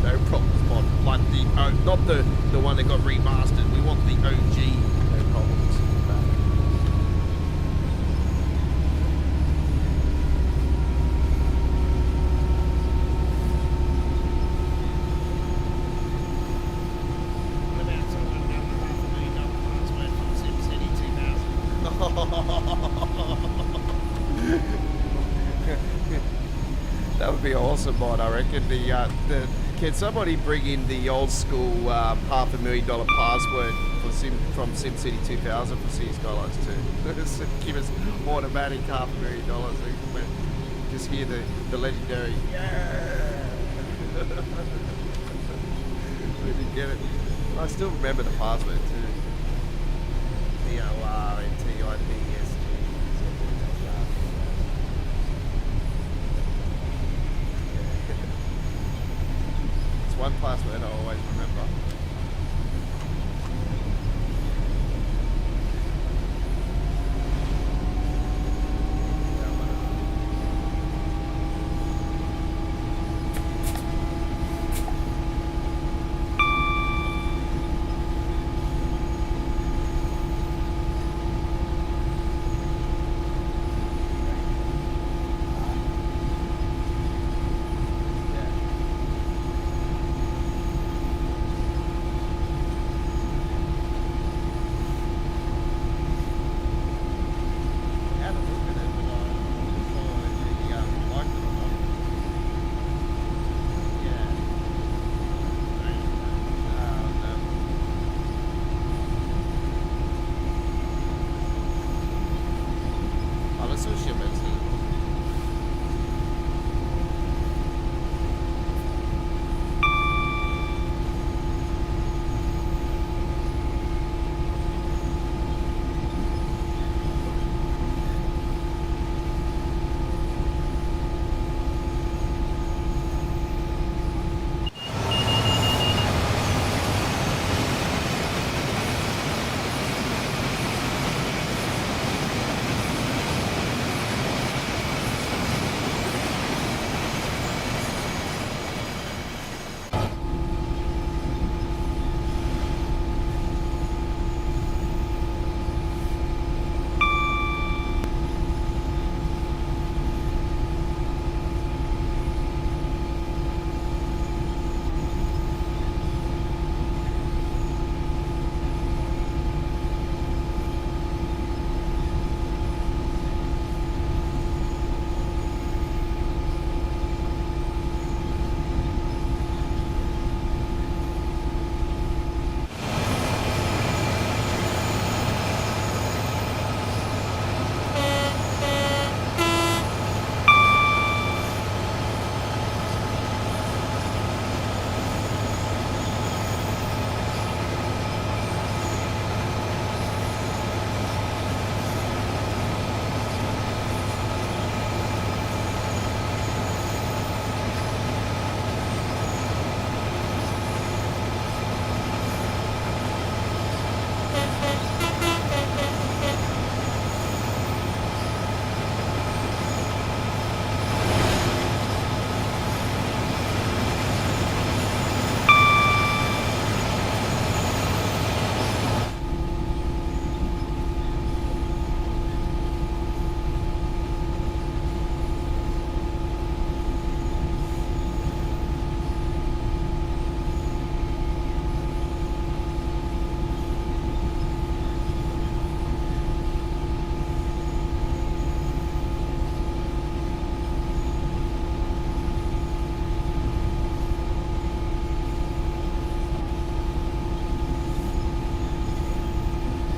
No problems mod, like the not the one that got remastered. We want the OG. No problems. What about someone down the $500,000 password from SimCity 2000? That would be awesome mod, I reckon. Can somebody bring in the old school $500,000 password for from SimCity 2000 for City Skylines 2? Give us automatic $500,000. So we can just hear the legendary yeah. We didn't get it. I still remember the password too. PORNTIPSG. One password I always remember.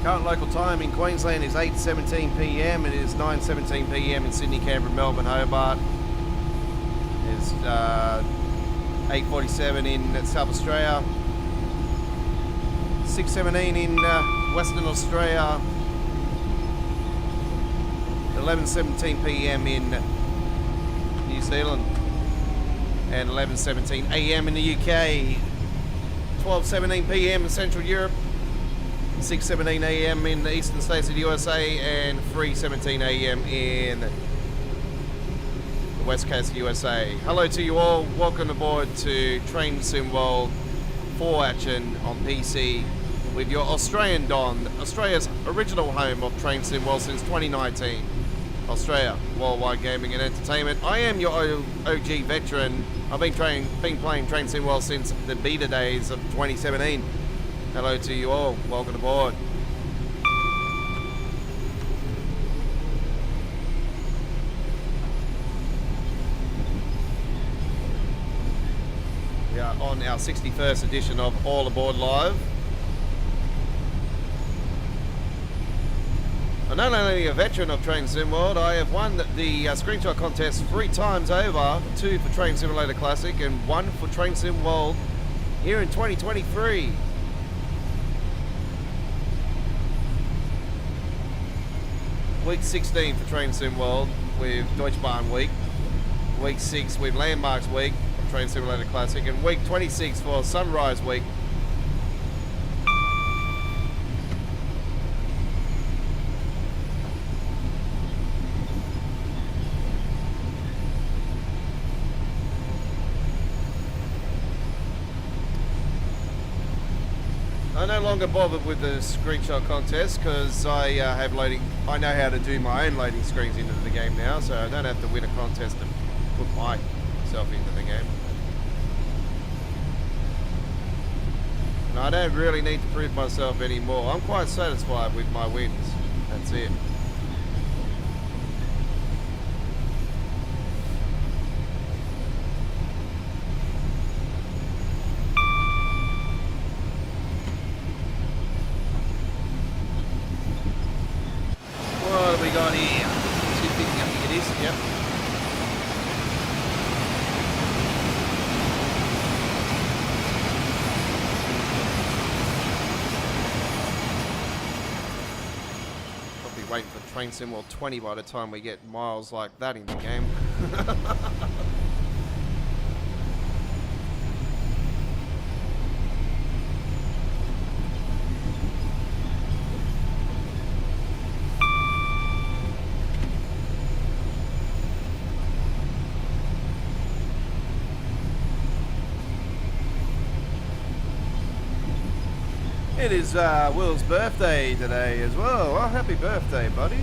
Current local time in Queensland is 8:17 p.m. It is 9:17 p.m. in Sydney, Canberra, Melbourne, Hobart. It's 8:47 in South Australia. 6:17 in Western Australia. 11:17 p.m. in New Zealand. And 11:17 a.m. in the UK. 12:17 p.m. in Central Europe. 6:17 a.m. in the eastern states of the USA, and 3:17 a.m. in the west coast of the USA. Hello to you all. Welcome aboard to Train Sim World 4 action on PC with your Australian Don, Australia's original home of Train Sim World since 2019. Australia, worldwide gaming and entertainment. I am your OG veteran. I've been playing Train Sim World since the beta days of 2017. Hello to you all. Welcome aboard. We are on our 61st edition of All Aboard Live. I'm not only a veteran of Train Sim World, I have won the screenshot contest 3 times over, 2 for Train Simulator Classic and 1 for Train Sim World here in 2023. Week 16 for Train Sim World with Deutsche Bahn Week. Week 6 with Landmarks Week of Train Simulator Classic. And week 26 for Sunrise Week. I'm no longer bothered with the screenshot contest because I know how to do my own loading screens into the game now, so I don't have to win a contest to put myself into the game. And I don't really need to prove myself anymore. I'm quite satisfied with my wins. That's it. What have we got here? 250, I think it is. Yep. Probably waiting for Train Sim World 20 by the time we get miles like that in the game. It is Will's birthday today as well. Oh, happy birthday, buddy.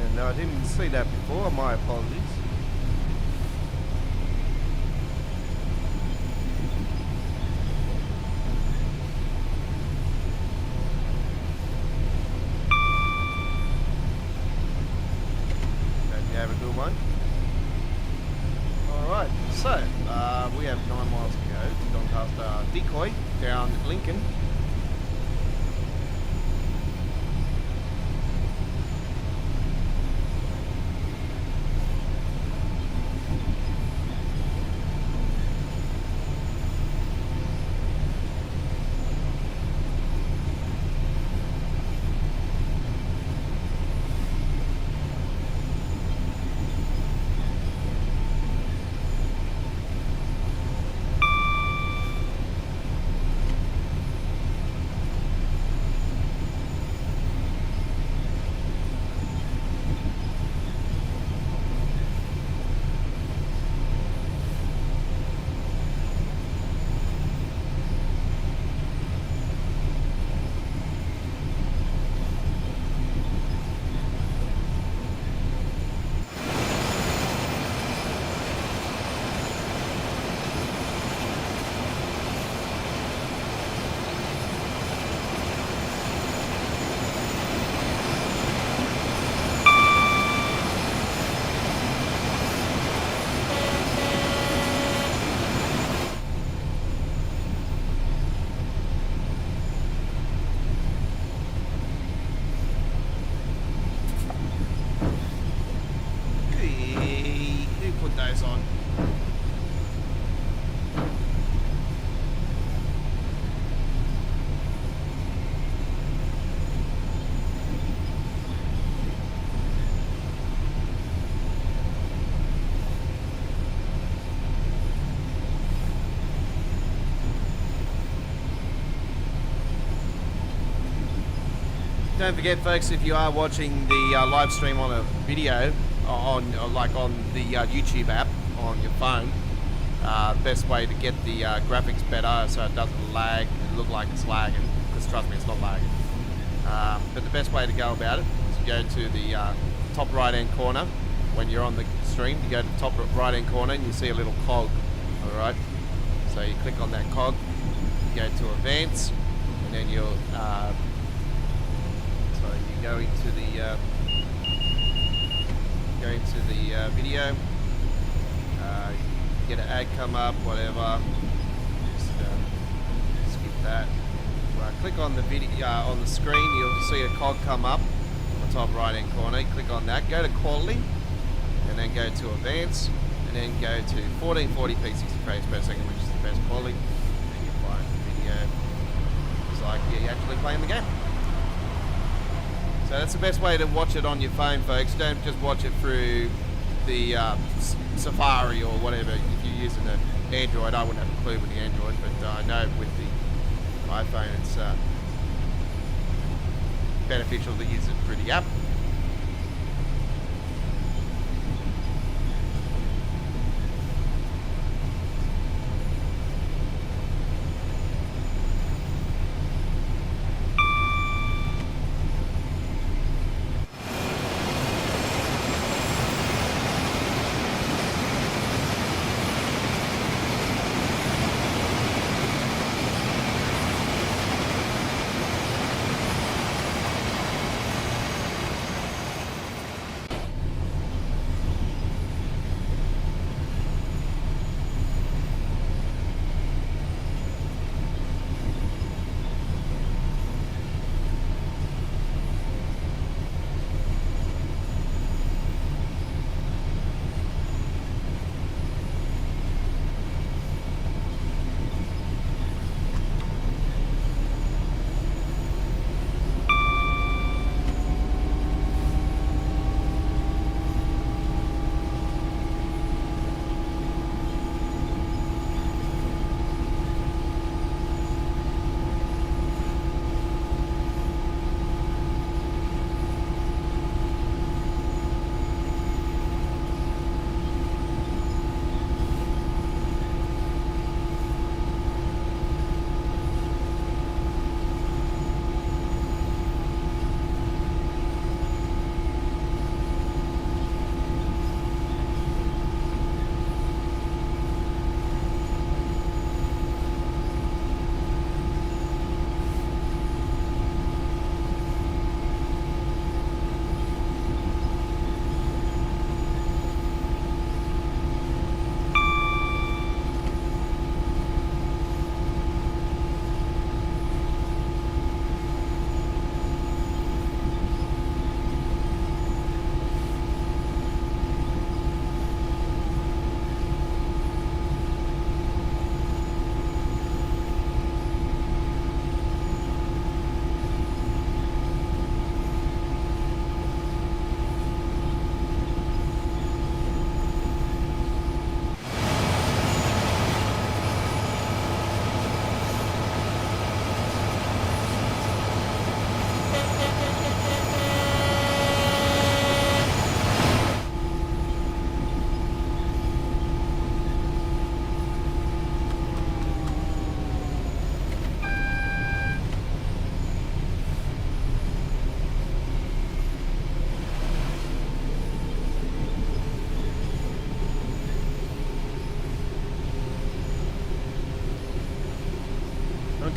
And I didn't see that before. My apologies. Hope you have a good one. Alright, so we have 9 miles to go to Doncaster Decoy down Lincoln. goes on. Don't forget, folks, if you are watching the live stream on a video, on the YouTube app on your phone, best way to get the graphics better so it doesn't lag and look like it's lagging, because trust me, it's not lagging. But the best way to go about it is to go to the top right hand corner. When you're on the stream, you go to the top right hand corner and you see a little cog. Alright, so you click on that cog, you go to advanced, and then you'll go into the video, get an ad come up, whatever, just skip that. Click on the video on the screen, you'll see a cog come up on the top right hand corner. You click on that, go to quality, and then go to advanced, and then go to 1440p 60 frames per second, which is the best quality, and you find the video. It's like you're actually playing the game. So that's the best way to watch it on your phone, folks. Don't just watch it through the Safari or whatever. If you're using an Android, I wouldn't have a clue with the Android, but I know with the iPhone it's beneficial to use it through the app.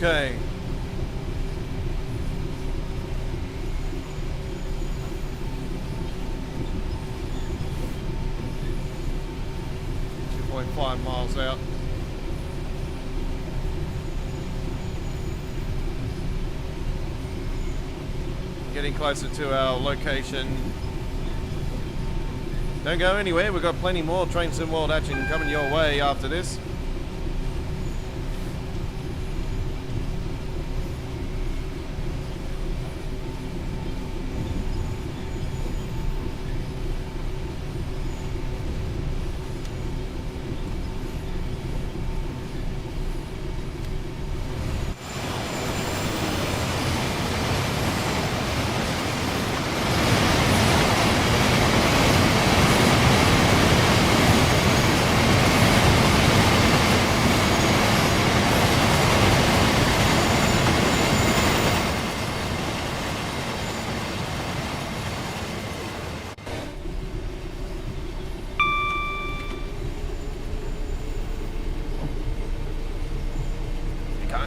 Okay. Miles out. Getting closer to our location. Don't go anywhere. We've got plenty more Train Sim World action coming your way after this.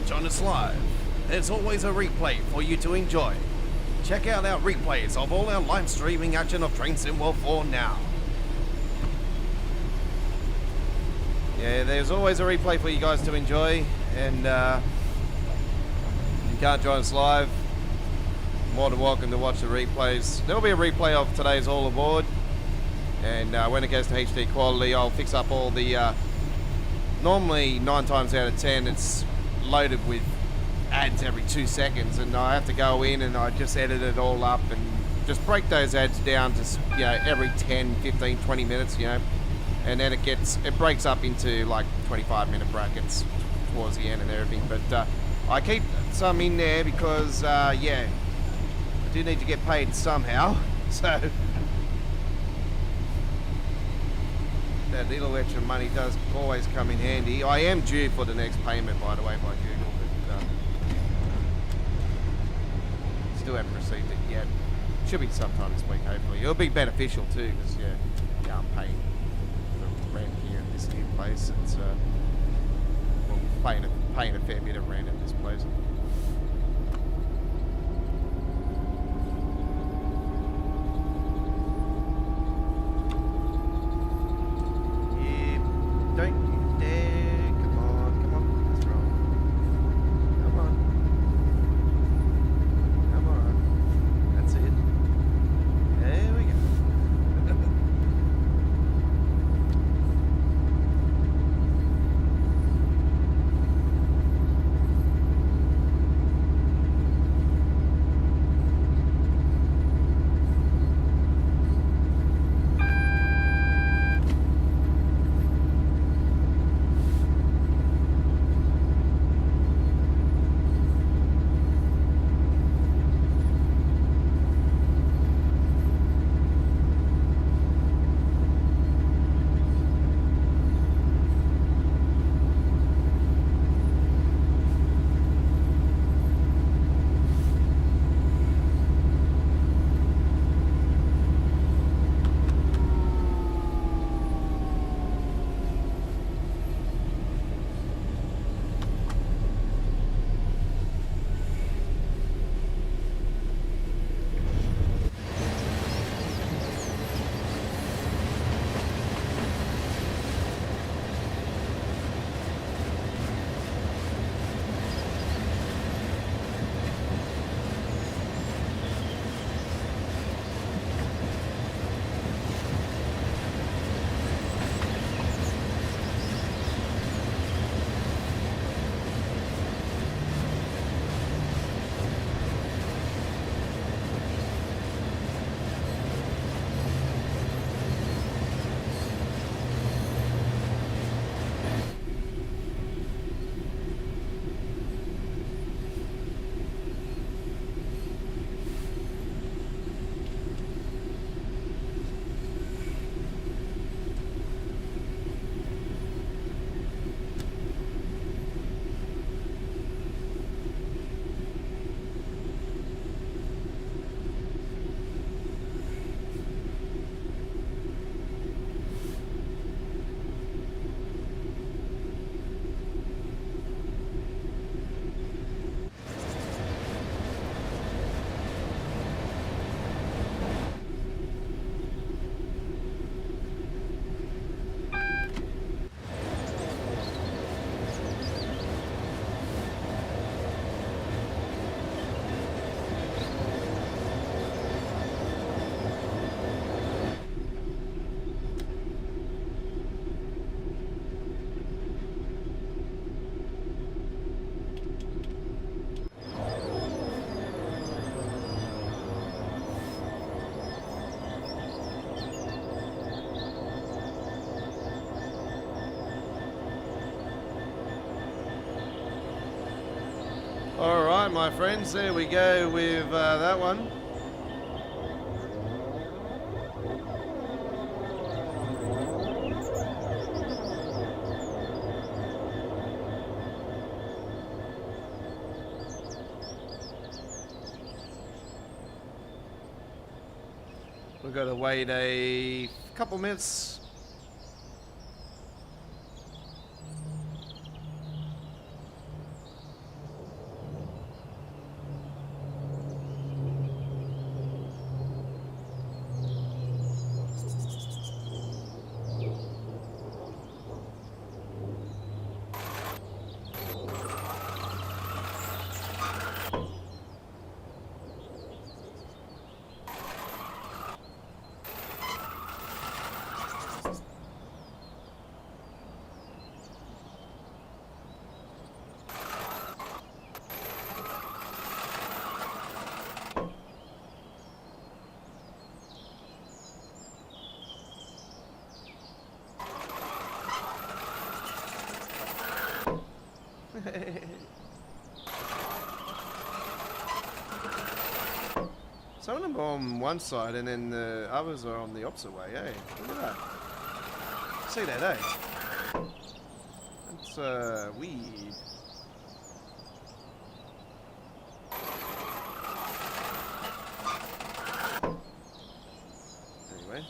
Join us live. There's always a replay for you to enjoy. Check out our replays of all our live streaming action of Train Sim World 4 now. Yeah, there's always a replay for you guys to enjoy, and you can't join us live, more than welcome to watch the replays. There'll be a replay of today's All Aboard, and when it goes to HD quality, I'll fix up all the normally 9 times out of 10 it's loaded with ads every 2 seconds, and I have to go in and I just edit it all up and just break those ads down to, you know, every 10, 15, 20 minutes, you know, and then it breaks up into like 25-minute brackets towards the end and everything. But I keep some in there because yeah, I do need to get paid somehow, so that little extra money does always come in handy. I am due for the next payment, by the way, by Google, but still haven't received it yet. Should be sometime this week, hopefully. It'll be beneficial too, because yeah, I'm paying the rent here at this new place. It's well, paying a fair bit of rent at this place. Don't you dare. Come on. What's wrong? Come on. That's it. There we go. All right, my friends, there we go with that one. We've got to wait a couple minutes. Some of them are on one side and then the others are on the opposite way, eh? Look at that. See that, eh? That's weird. Anyway.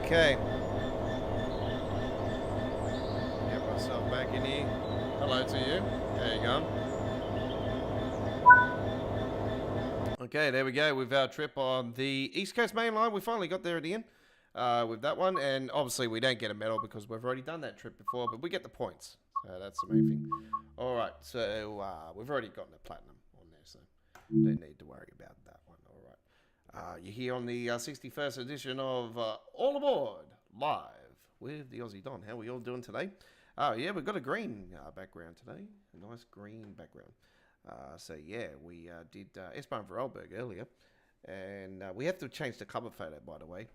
Okay. Get myself back in here. Hello to you. There you go. Okay, there we go with our trip on the East Coast Main Line. We finally got there at the end with that one. And obviously we don't get a medal because we've already done that trip before, but we get the points. So that's the main thing. All right, so we've already gotten a platinum on there, so don't need to worry about that one. All right. You're here on the 61st edition of All Aboard Live with the Aussie Don. How are we all doing today? Yeah, we've got a green background today. A nice green background. So yeah, we did S-Bahn Vorarlberg earlier. And we have to change the cover photo, by the way.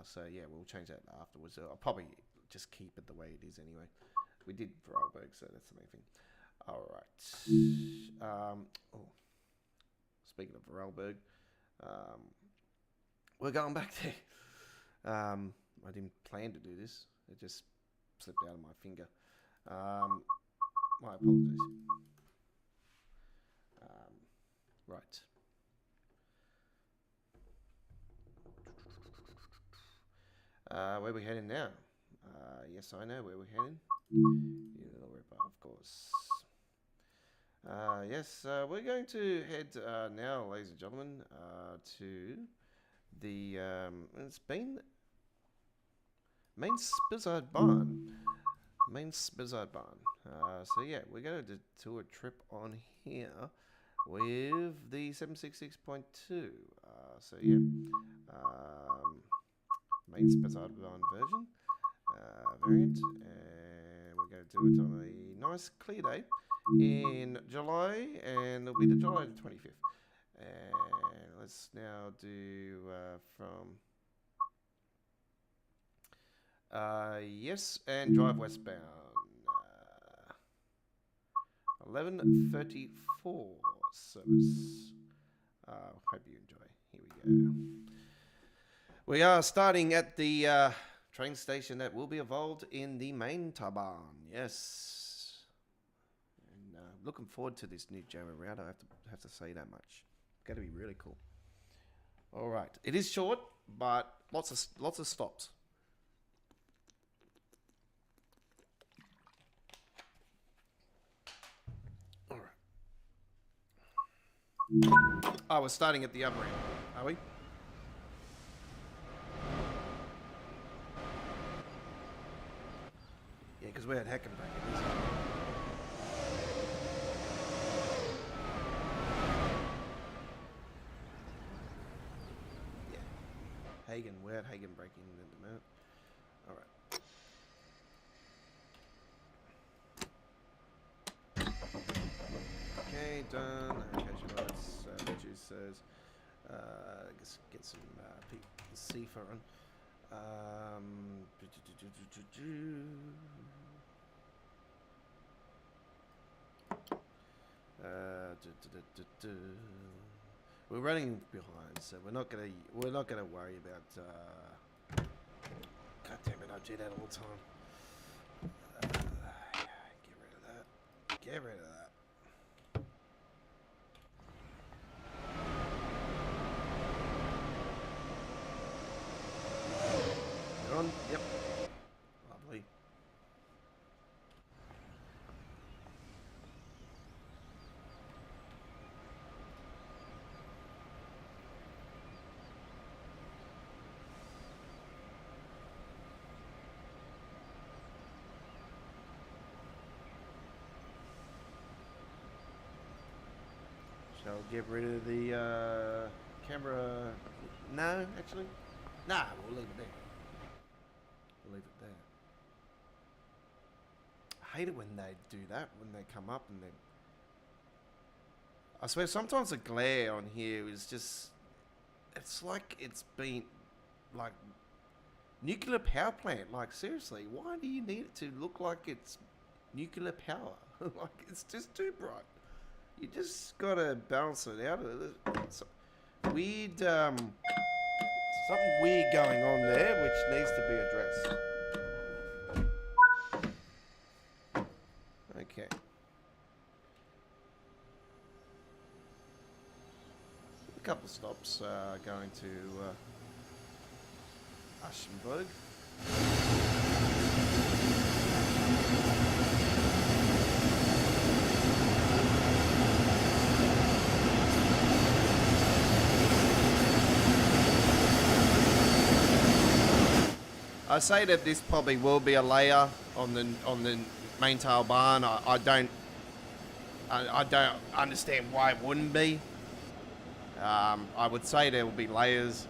So yeah, we'll change that afterwards. I'll probably just keep it the way it is anyway. We did Vorarlberg, so that's the main thing. All right. Speaking of Vorarlberg, we're going back there. I didn't plan to do this. It just slipped out of my finger. My apologies. Right. Where are we heading now? Yes, I know where we're heading. You little ripper, of course. Yes, we're going to head now, ladies and gentlemen, to the it's been main Spizzard Barn. Main Spizzard Barn. So yeah, we're going to do a trip on here with the 766.2. So yeah, main Spizzard Barn version variant, and we're going to do it on a nice clear day in July, and it'll be the July the 25th. And let's now do from yes, and drive westbound. 11:34 service. Hope you enjoy. Here we go. We are starting at the train station that will be involved in the main Tabarn. Yes. And looking forward to this new Jammer route. I have to say that much. Going to be really cool. All right. It is short, but lots of stops. All right. Oh, we're starting at the other end, are we? Yeah, because we're at Hackenbracken. Hagen, we're at Hagenbracken at the moment. Alright. Okay, done. Occasional lights, juicers. Let's get some C for on. We're running behind, so we're not gonna worry about. God damn it! I do that all the time. Get rid of that. Get rid of that. You're on? Yep. Lovely. Shall get rid of the camera? No, actually. Nah, we'll leave it there. We'll leave it there. I hate it when they do that, when they come up and they... I swear, sometimes the glare on here is just... It's like it's been... Like... Nuclear power plant. Like, seriously, why do you need it to look like it's nuclear power? Like, it's just too bright. You just gotta balance it out. It's weird, something weird going on there, which needs to be addressed. Okay. A couple of stops going to Aschenberg. I say that this probably will be a layer on the main tail barn. I don't understand why it wouldn't be. I would say there will be layers,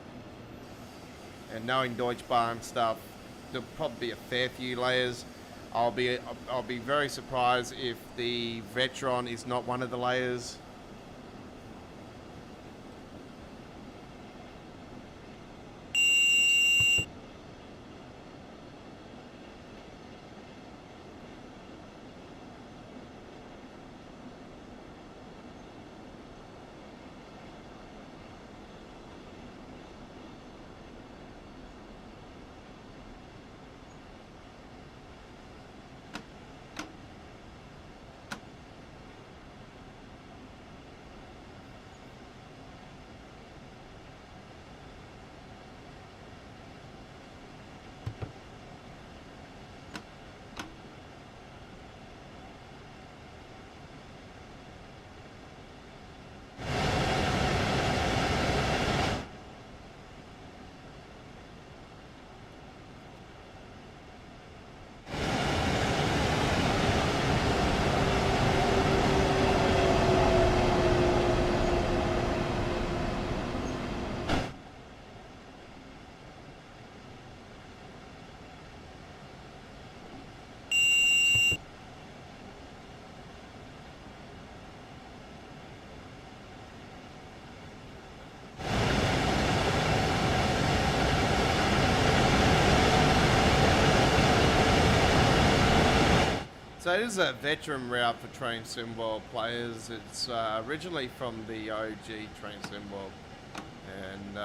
and knowing Deutsche Bahn stuff, there'll probably be a fair few layers. I'll be very surprised if the Vetron is not one of the layers. So it is a veteran route for Train Sim World players. It's originally from the OG Train Sim World, and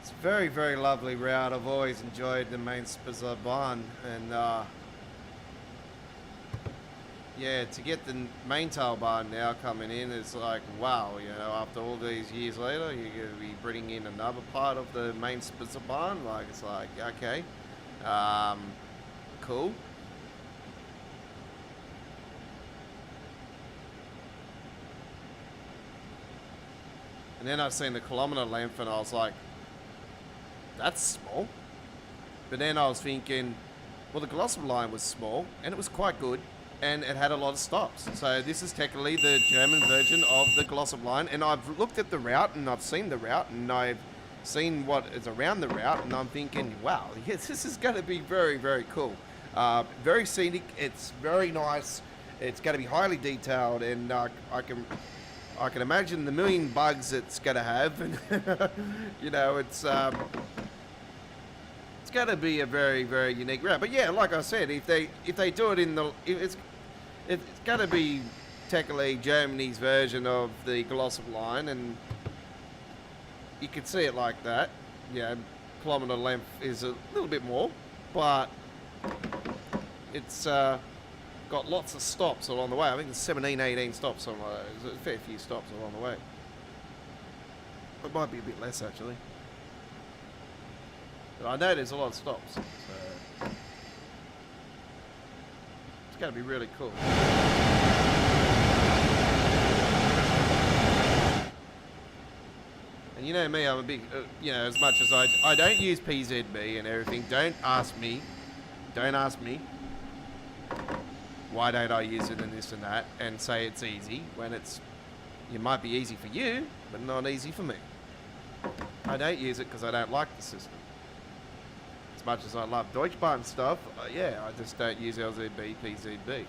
it's a very, very lovely route. I've always enjoyed the main Spazabahn, and yeah, to get the main tailbar now coming in, it's like, wow, you know, after all these years later, you're going to be bringing in another part of the main Spazabahn. Like, it's like, okay, cool. And then I've seen the kilometre length and I was like, that's small. But then I was thinking, well, the Glossop line was small and it was quite good and it had a lot of stops. So this is technically the German version of the Glossop line. And I've looked at the route and I've seen the route and I've seen what is around the route and I'm thinking, wow, yes, this is going to be very, very cool. Very scenic. It's very nice. It's going to be highly detailed and I can imagine the million bugs it's going to have, and you know, it's going to be a very, very unique route. But yeah, like I said, if they do it in the, it's going to be technically Germany's version of the Glossop line, and you could see it like that. Yeah, kilometre length is a little bit more, but it's got lots of stops along the way. I think there's 17, 18 stops on there's a fair few stops along the way. It might be a bit less actually. But I know there's a lot of stops. So it's going to be really cool. And you know me, I'm a big, you know, as much as I don't use PZB and everything, don't ask me why don't I use it and this and that and say it's easy when it might be easy for you, but not easy for me. I don't use it because I don't like the system. As much as I love Deutschbahn stuff, yeah, I just don't use LZB, PZB.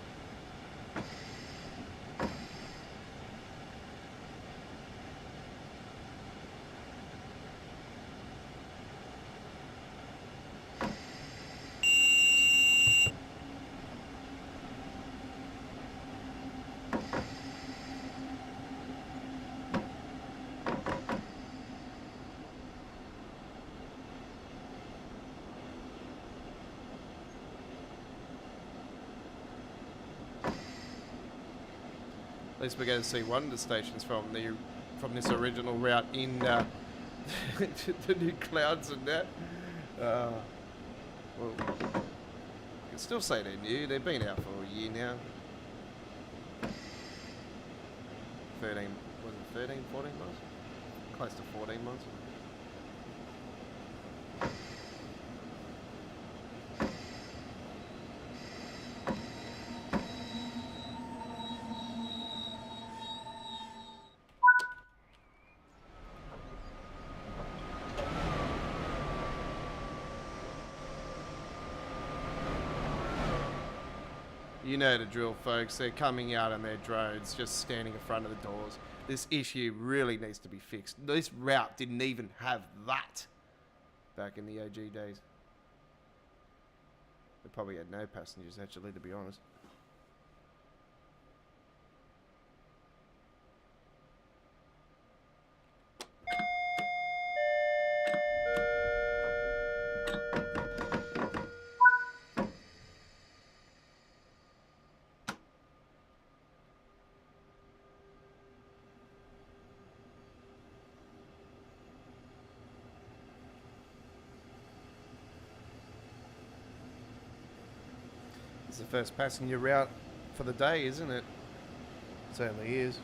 At least we're going to see one of the stations from this original route in the new clouds and that. Well, you can still say they're new. They've been out for a year now. 13, was it 13, 14 months? Close to 14 months. You know the drill, folks. They're coming out on their drones, just standing in front of the doors. This issue really needs to be fixed. This route didn't even have that back in the OG days. They probably had no passengers, actually, to be honest. It's the first passenger route for the day, isn't it? It certainly is.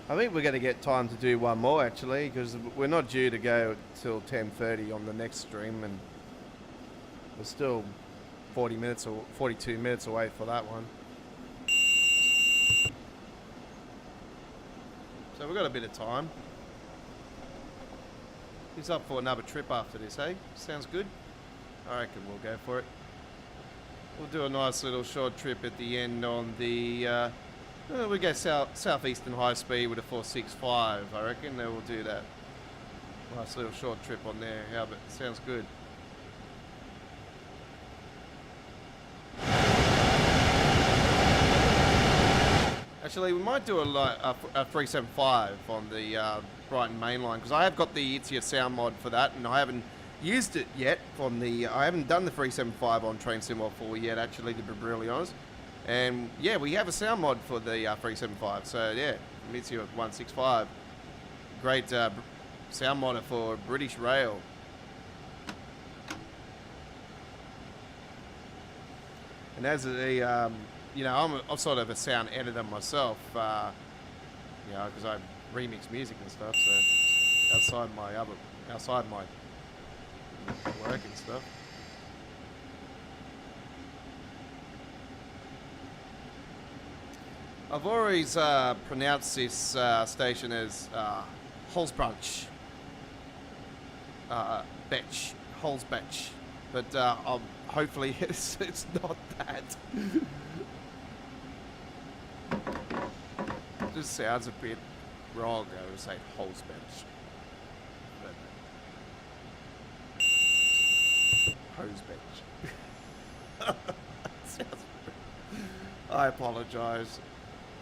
I think we're going to get time to do one more actually, because we're not due to go till 10:30 on the next stream, and we're still 40 minutes or 42 minutes away for that one. So we've got a bit of time. Who's up for another trip after this, eh? Sounds good? I reckon we'll go for it. We'll do a nice little short trip at the end on the We go southeastern high speed with a 465. I reckon they will do that. Nice little short trip on there. How about sounds good. Actually, we might do a 375 on the Brighton main line because I have got the ItsYa sound mod for that, and I haven't used it yet. I haven't done the 375 on Train Sim 4 yet, actually, to be brutally honest. And yeah, we have a sound mod for the 375. So yeah, ItsYa165, great sound modder for British Rail. And as a you know, I'm sort of a sound editor myself, you know, because I remix music and stuff. So outside my work and stuff. I've always pronounced this station as Holzbranch, Holzbach, but hopefully it's not that. It just sounds a bit wrong. I would say Holzbach. Hosebach. I apologise.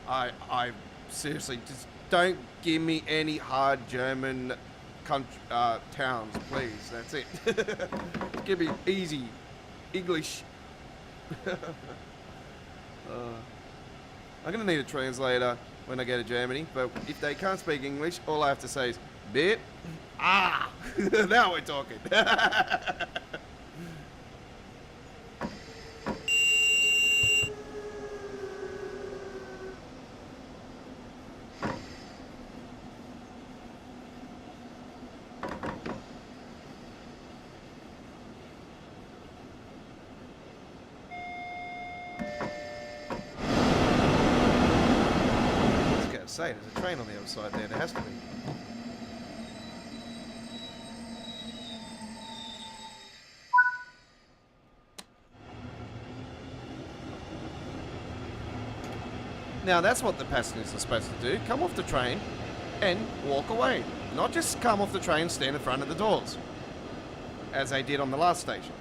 I seriously just don't give me any hard German towns, please. That's it. Just give me easy English. I'm gonna need a translator when I go to Germany, but if they can't speak English, all I have to say is bit. Ah, now we're talking. Say, there's a train on the other side there. There has to be. Now that's what the passengers are supposed to do. Come off the train and walk away. Not just come off the train and stand in front of the doors, as they did on the last station.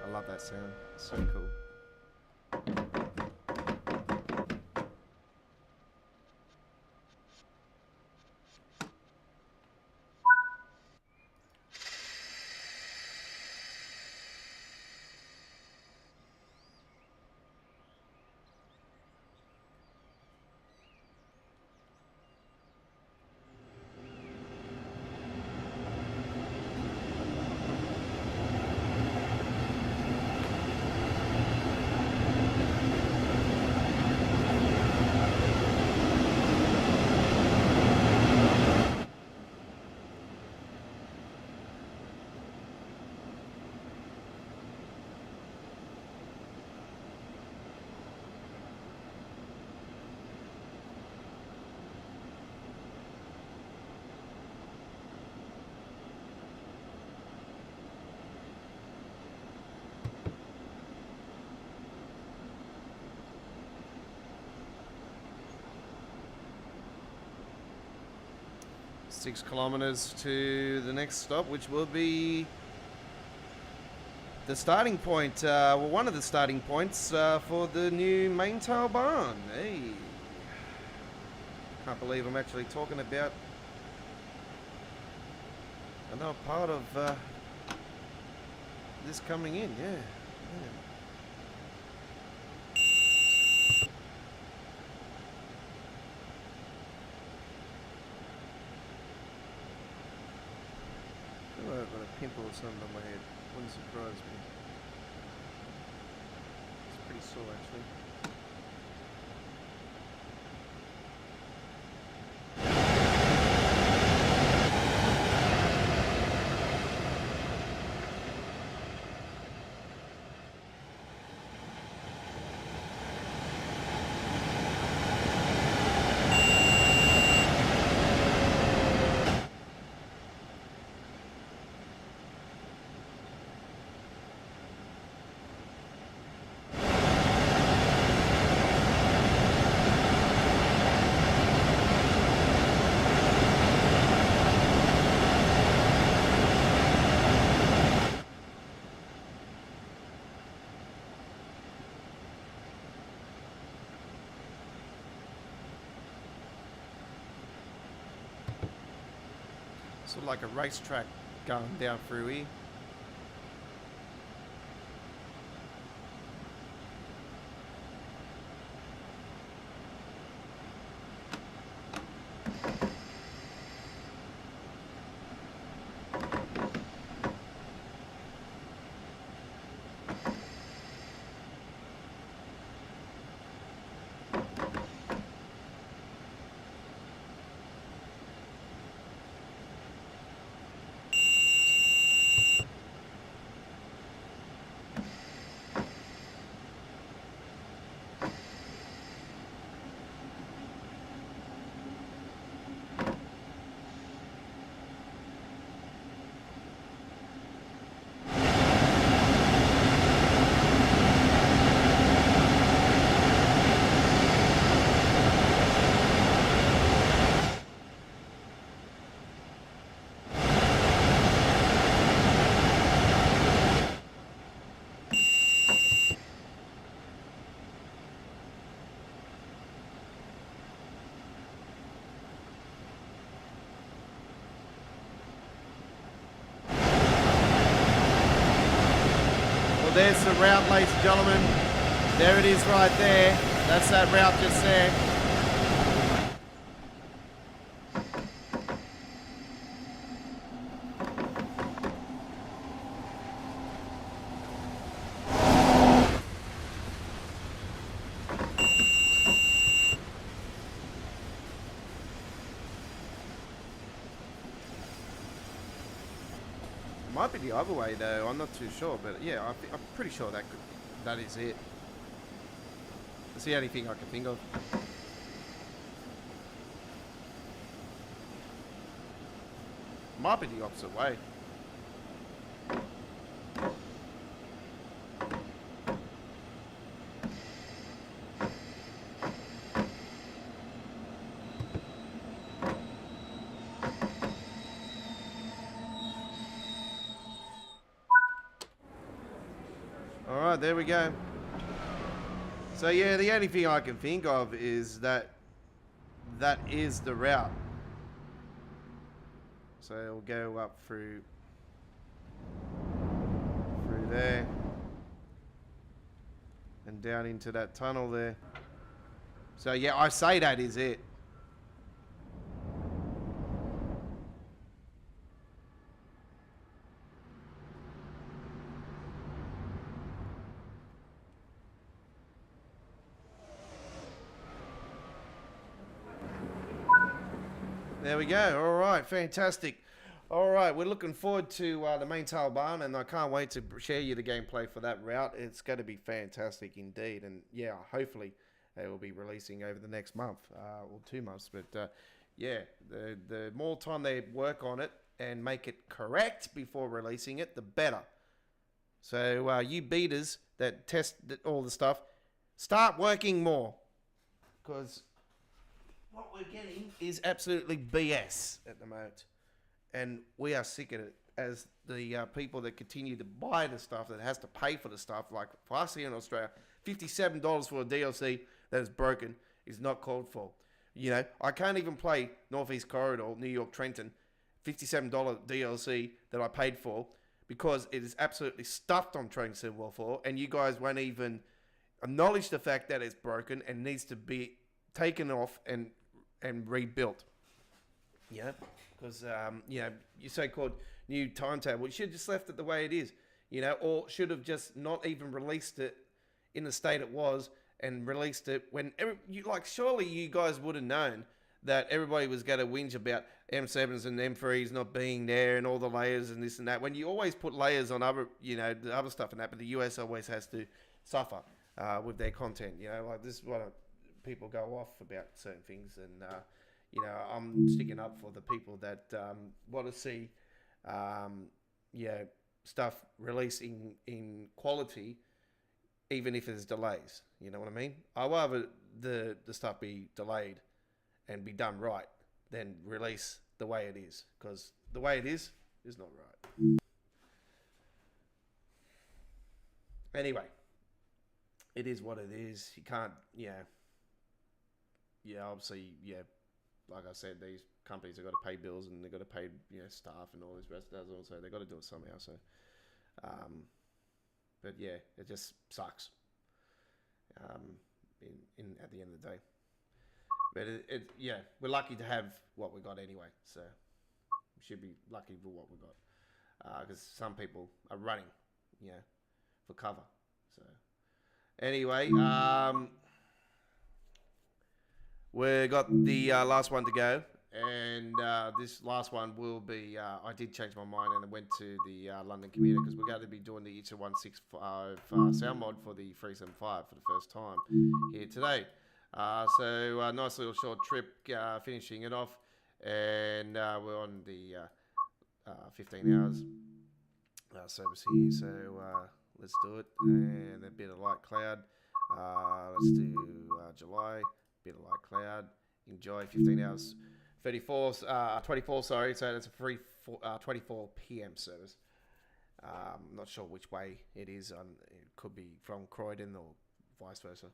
I love that sound. It's so cool. Six kilometers to the next stop, which will be the starting point, well, one of the starting points for the new main tail barn. Hey, can't believe I'm actually talking about another part of this coming in. Yeah. I've got a pimple or something on my head. Wouldn't surprise me. It's pretty sore actually. Sort of like a racetrack going down through here. There's the route, ladies and gentlemen. There it is right there. That's that route just there. Might be the other way though, I'm not too sure, but yeah, I'm pretty sure that is it. That's the only thing I can think of. Might be the opposite way. Alright, there we go. So yeah, the only thing I can think of is that is the route. So it'll go up through there and down into that tunnel there. So yeah, I say that is it. There we go. All right, fantastic. All right, we're looking forward to the main tail barn, and I can't wait to share you the gameplay for that route. It's going to be fantastic indeed, and yeah, hopefully they will be releasing over the next month or 2 months. But yeah, the more time they work on it and make it correct before releasing it, the better. So you beaters that test all the stuff, start working more, because what we're getting is absolutely BS at the moment. And we are sick of it as the people that continue to buy the stuff that has to pay for the stuff. Like for us here in Australia, $57 for a DLC that is broken is not called for. You know, I can't even play Northeast Corridor, New York Trenton, $57 DLC that I paid for because it is absolutely stuffed on Train Sim World 4, and you guys won't even acknowledge the fact that it's broken and needs to be taken off and rebuilt. Yeah, because you know, your so-called new timetable, you should have just left it the way it is, you know, or should have just not even released it in the state it was and released it when surely you guys would have known that everybody was going to whinge about M7s and M3s not being there and all the layers and this and that, when you always put layers on other, you know, the other stuff and that, but the US always has to suffer with their content, you know, like this is what people go off about certain things, and you know, I'm sticking up for the people that want to see stuff released in quality, even if there's delays. You know what I mean? I'd rather the stuff be delayed and be done right than release the way it is, because the way it is not right. Anyway, it is what it is. You can't, obviously, like I said, these companies have got to pay bills and they've got to pay staff and all this rest of it. So they've got to do it somehow. So, but yeah, it just sucks. In at the end of the day, but we're lucky to have what we got anyway. So we should be lucky for what we got, because some people are running, for cover. So anyway, we got the last one to go, and this last one will be. I did change my mind and I went to the London commuter, because we're going to be doing the ItsYa165 sound mod for the 375 for the first time here today. So a nice little short trip, finishing it off, and we're on the 15 hours service here. So let's do it, and a bit of light cloud. Let's do July, bit of light cloud. Enjoy 15 hours. 24, sorry, so that's a free 24 p.m. service. I'm not sure which way it is. It could be from Croydon or vice versa.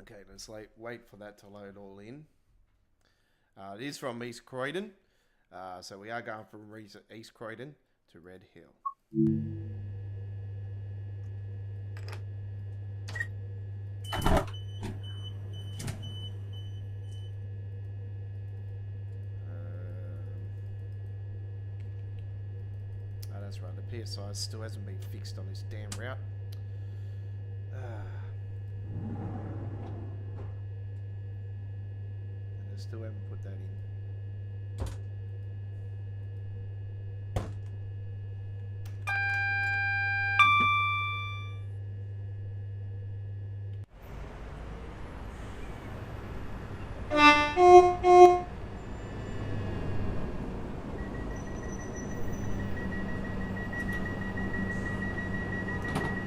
Okay, let's wait for that to load all in. It is from East Croydon, so we are going from East Croydon to Red Hill. That's right, the PSI still hasn't been fixed on this damn route. Still haven't put that in.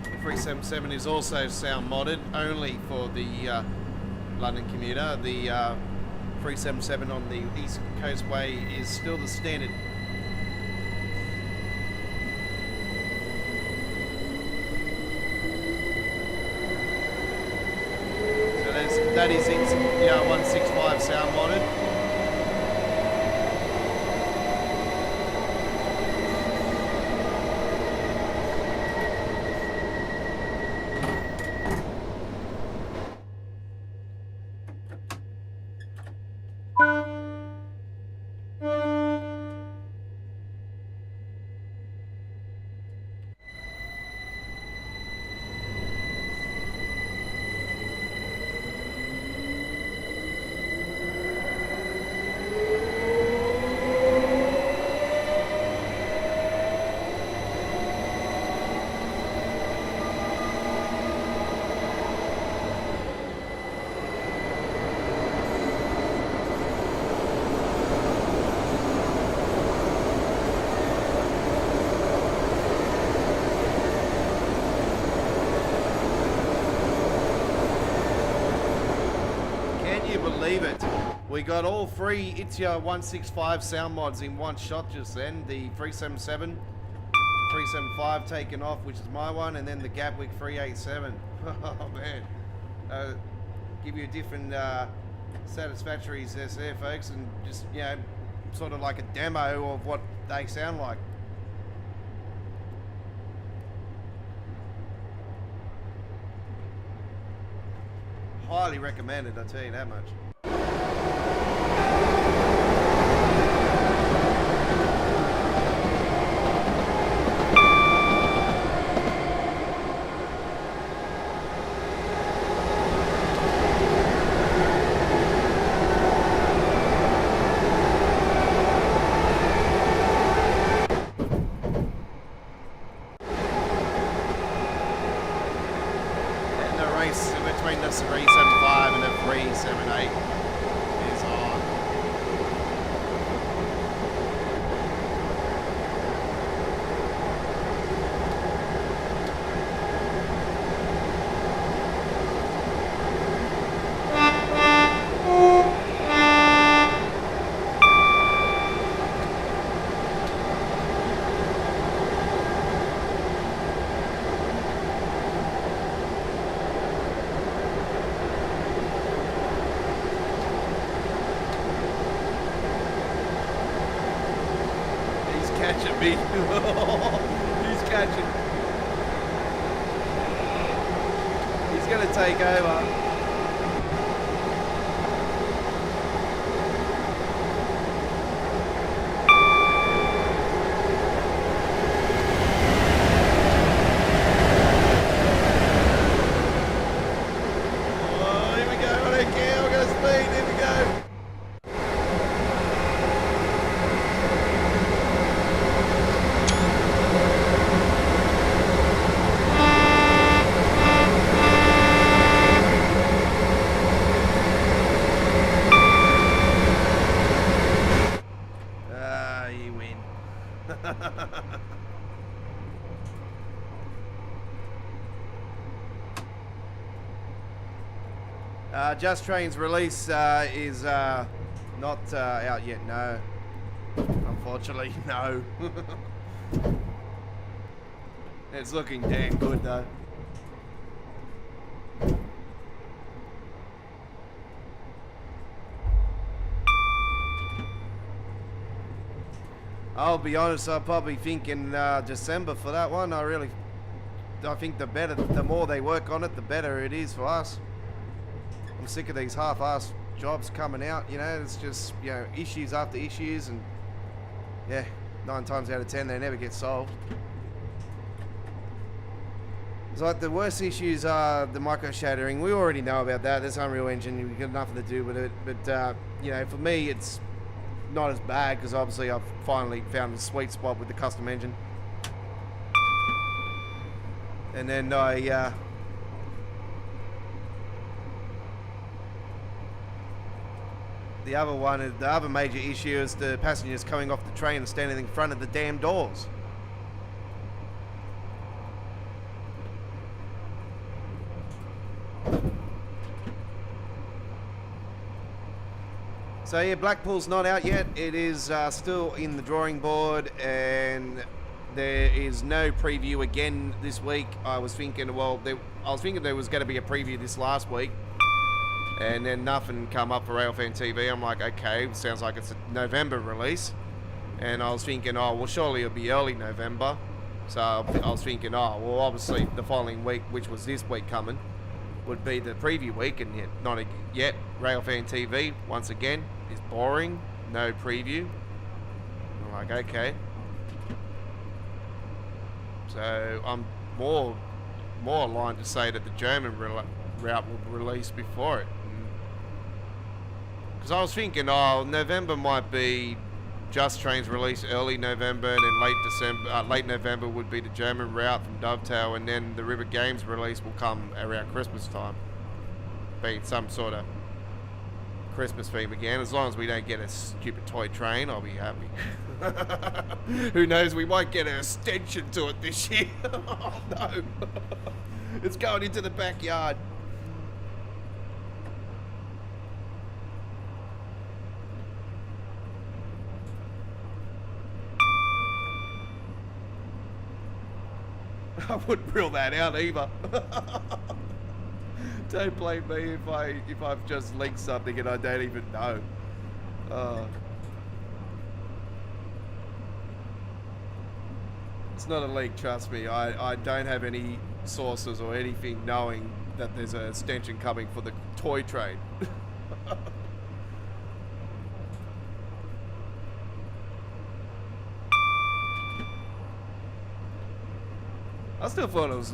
The 377 is also sound modded, only for the London commuter. The 377 on the East Coast Way is still the standard. So that is ItsYa165 sound modded. Believe it. We got all three ItsYa165 sound mods in one shot just then. The 377, 375 taken off, which is my one, and then the Gatwick 387. Oh man. Give you a different satisfactories there, folks, and just, sort of like a demo of what they sound like. Highly recommended, I'll tell you that much. release between the 375 and the 378 is on. Catching me. He's catching. He's going to take over. Oh, here we go. I don't care. I'm going to speed. Here we go. Just Train's release is not out yet, no. Unfortunately, no. It's looking damn good though. I'll be honest, I'm probably thinking December for that one. I think the more they work on it, the better it is for us. I'm sick of these half-assed jobs coming out, you know, it's just, you know, issues after issues, and yeah, 9 times out of 10 they never get solved. It's like the worst issues are the micro shadowing. We already know about that. There's Unreal Engine, we've got nothing to do with it, but you know, for me it's not as bad because obviously I've finally found the sweet spot with the custom engine. And then the other major issue is the passengers coming off the train and standing in front of the damn doors. So yeah, Blackpool's not out yet. It is still in the drawing board, and there is no preview again this week. I was thinking, there was going to be a preview this last week, and then nothing come up for Railfan TV. I'm like, okay, sounds like it's a November release. And I was thinking, oh, well, surely it'll be early November. So I was thinking, oh, well, obviously the following week, which was this week coming, would be the preview week, and yet not yet. Railfan TV, once again, is boring. No preview. I'm like, okay. So I'm more aligned to say that the German route will release before it. Because I was thinking, oh, November might be Just Train's release early November, and then late November would be the German route from Dovetail, and then the River Games release will come around Christmas time. Be some sort of Christmas theme again. As long as we don't get a stupid toy train, I'll be happy. Who knows, we might get an extension to it this year. Oh no. It's going into the backyard. I wouldn't rule that out either. Don't blame me if I've just linked something and I don't even know. It's not a leak, trust me. I don't have any sources or anything knowing that there's an extension coming for the toy train. I still thought it was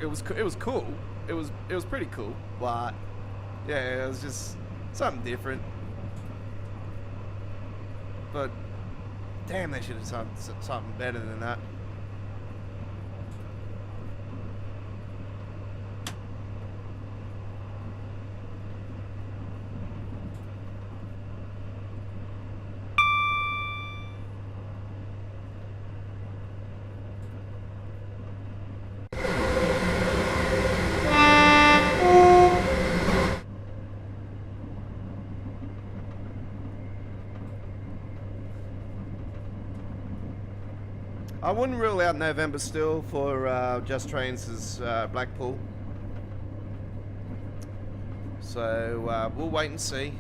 it was cool. It was pretty cool, but yeah, it was just something different. But damn, they should have done something better than that. I wouldn't rule out November still for Just Trains' Blackpool. So we'll wait and see.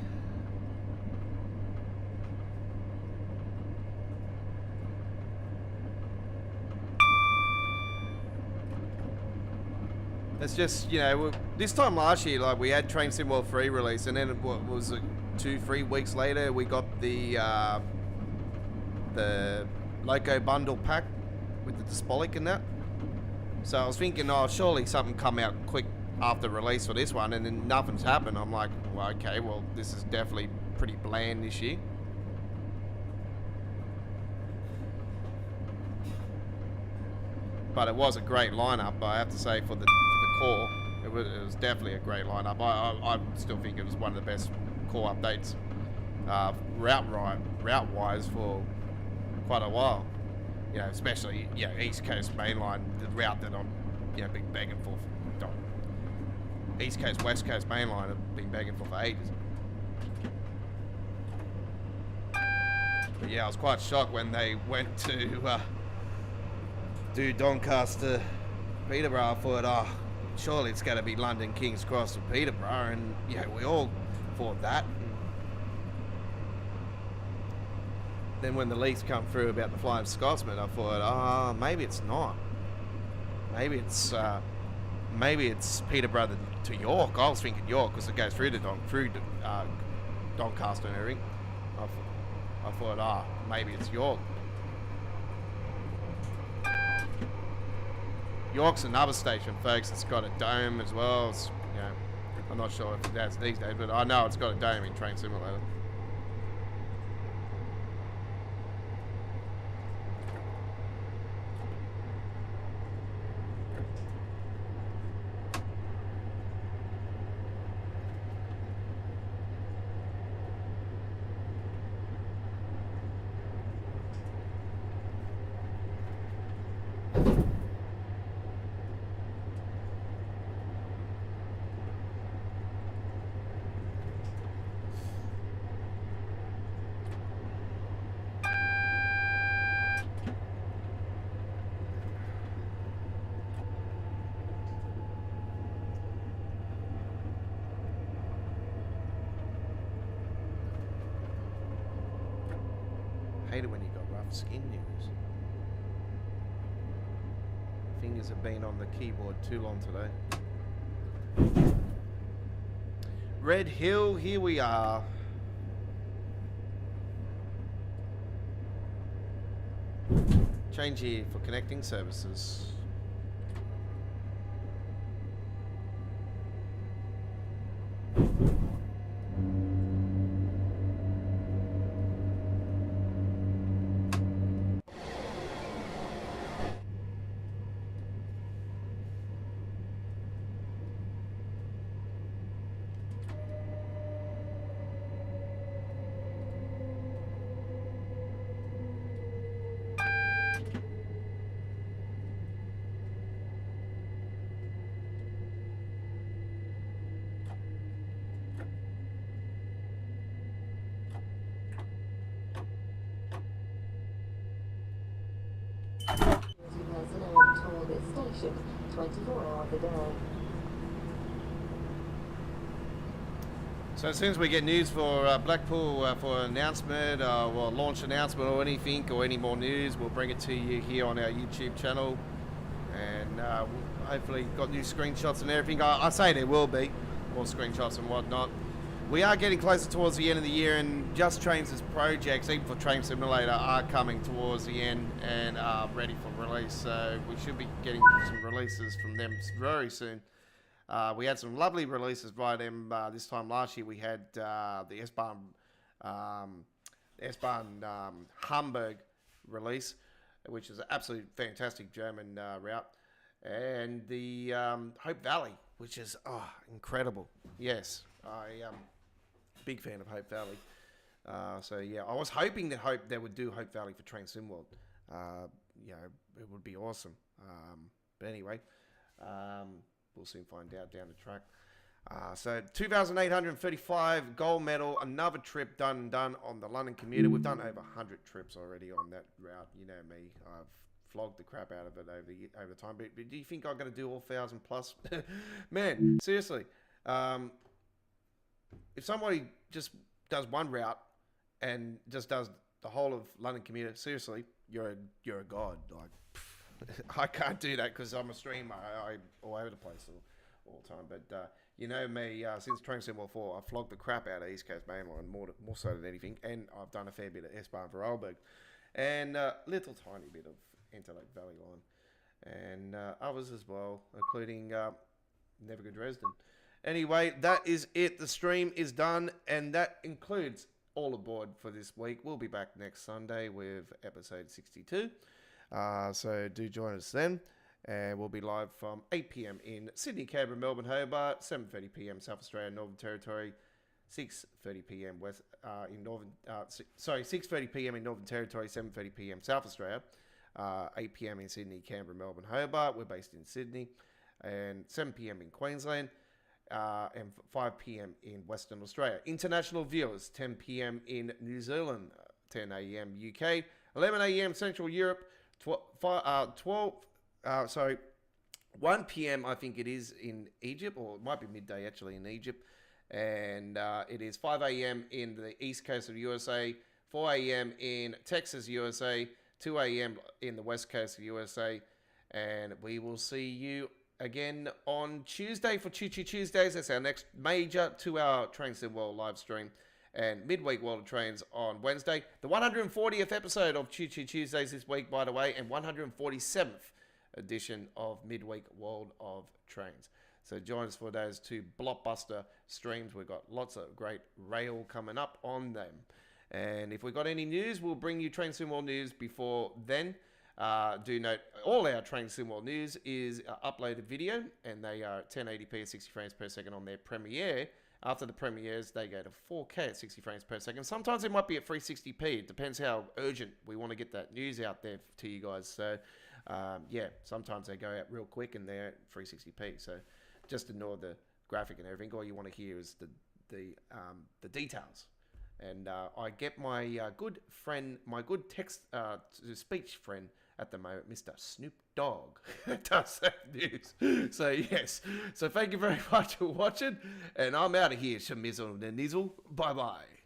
It's just, you know, this time last year, like, we had Train Sim World 3 release, and then what was it, 2-3 weeks later, we got the Loco bundle pack with the Dispolic and that. So I was thinking, oh, surely something come out quick after release for this one, and then nothing's happened. I'm like, well, okay, well, this is definitely pretty bland this year. But it was a great lineup, I have to say, for the core. It was definitely a great lineup. I still think it was one of the best core updates route-wise for quite a while. You know, especially, you know, East Coast mainline, the route that I'm, you know, been begging for. East Coast, West Coast mainline, I've been begging for ages. But yeah, I was quite shocked when they went to do Doncaster, Peterborough. I thought, oh, surely it's going to be London, King's Cross to Peterborough, and yeah, we all thought that. Then when the leaks come through about the Flying Scotsman, I thought, oh, maybe it's not. Maybe it's Peterborough to York. I was thinking York because it goes through Doncaster and everything. I thought, oh, maybe it's York. York's another station, folks. It's got a dome as well. It's, you know, I'm not sure if that's these days, but I know it's got a dome in Train Simulator. Hate it when you got rough skin news. Fingers have been on the keyboard too long today. Red Hill, here we are. Change here for connecting services. Personnel this station 24 hours a day. So as soon as we get news for Blackpool for an announcement, or launch announcement or anything, or any more news, we'll bring it to you here on our YouTube channel. And we'll hopefully got new screenshots and everything. I say there will be more screenshots and whatnot. We are getting closer towards the end of the year, and Just Trains' projects, even for Train Simulator, are coming towards the end and are ready for release. So we should be getting some releases from them very soon. We had some lovely releases by them this time last year. We had the S-Bahn Hamburg release, which is an absolute fantastic German route, and the Hope Valley, which is incredible. Yes, I big fan of Hope Valley. So yeah, I was hoping that they would do Hope Valley for Train Sim World. You know, it would be awesome. But anyway, we'll soon find out down the track. So 2,835 gold medal, another trip done on the London commuter. We've done over 100 trips already on that route. You know me, I've flogged the crap out of it over the time. But do you think I'm going to do all 1,000 plus? Man, seriously. If somebody just does one route and just does the whole of London commuter, seriously, you're a god. Like, I can't do that because I'm a streamer. I'm all over the place all the time. But you know me, since Train Sim 4, I've flogged the crap out of East Coast Mainline, more so than anything. And I've done a fair bit of S-Bahn for Vorarlberg. And a little tiny bit of Interlake Valley Line. And others as well, including Never Go Dresden. Anyway, that is it. The stream is done. And that includes all aboard for this week. We'll be back next Sunday with episode 62. So do join us then. And we'll be live from 8 p.m. in Sydney, Canberra, Melbourne, Hobart, 7:30 p.m. South Australia, Northern Territory, 6:30 p.m. West in Northern. 6:30 p.m. in Northern Territory, 7:30 p.m. South Australia, 8 p.m. in Sydney, Canberra, Melbourne, Hobart. We're based in Sydney, and 7 p.m. in Queensland, and 5 p.m. in Western Australia. International viewers, 10 p.m. in New Zealand, 10 a.m. UK, 11 a.m. Central Europe, 1 p.m. I think it is in Egypt, or it might be midday actually in Egypt. And it is 5 a.m. in the east coast of the USA, 4 a.m. in Texas, USA, 2 a.m. in the west coast of the USA. And we will see you again on Tuesday for Choo Choo Tuesdays. That's our next major 2-hour Train Sim World live stream. And midweek World of Trains on Wednesday. The 140th episode of Choo Choo Tuesdays this week, by the way, and 147th edition of midweek World of Trains. So join us for those two blockbuster streams. We've got lots of great rail coming up on them. And if we've got any news, we'll bring you Train Sim World news before then. Do note, all our Train Sim World news is uploaded video, and they are 1080p at 60 frames per second on their premiere. After the premieres, they go to 4K at 60 frames per second. Sometimes it might be at 360p. It depends how urgent we want to get that news out there to you guys. So, yeah, sometimes they go out real quick and they're at 360p. So just ignore the graphic and everything. All you want to hear is the details. And I get my good friend, my good text-to-speech friend at the moment, Mr. Snoop Dogg, does that news. So, yes. So, thank you very much for watching. And I'm out of here, Shamizzle and Nizzle. Bye-bye.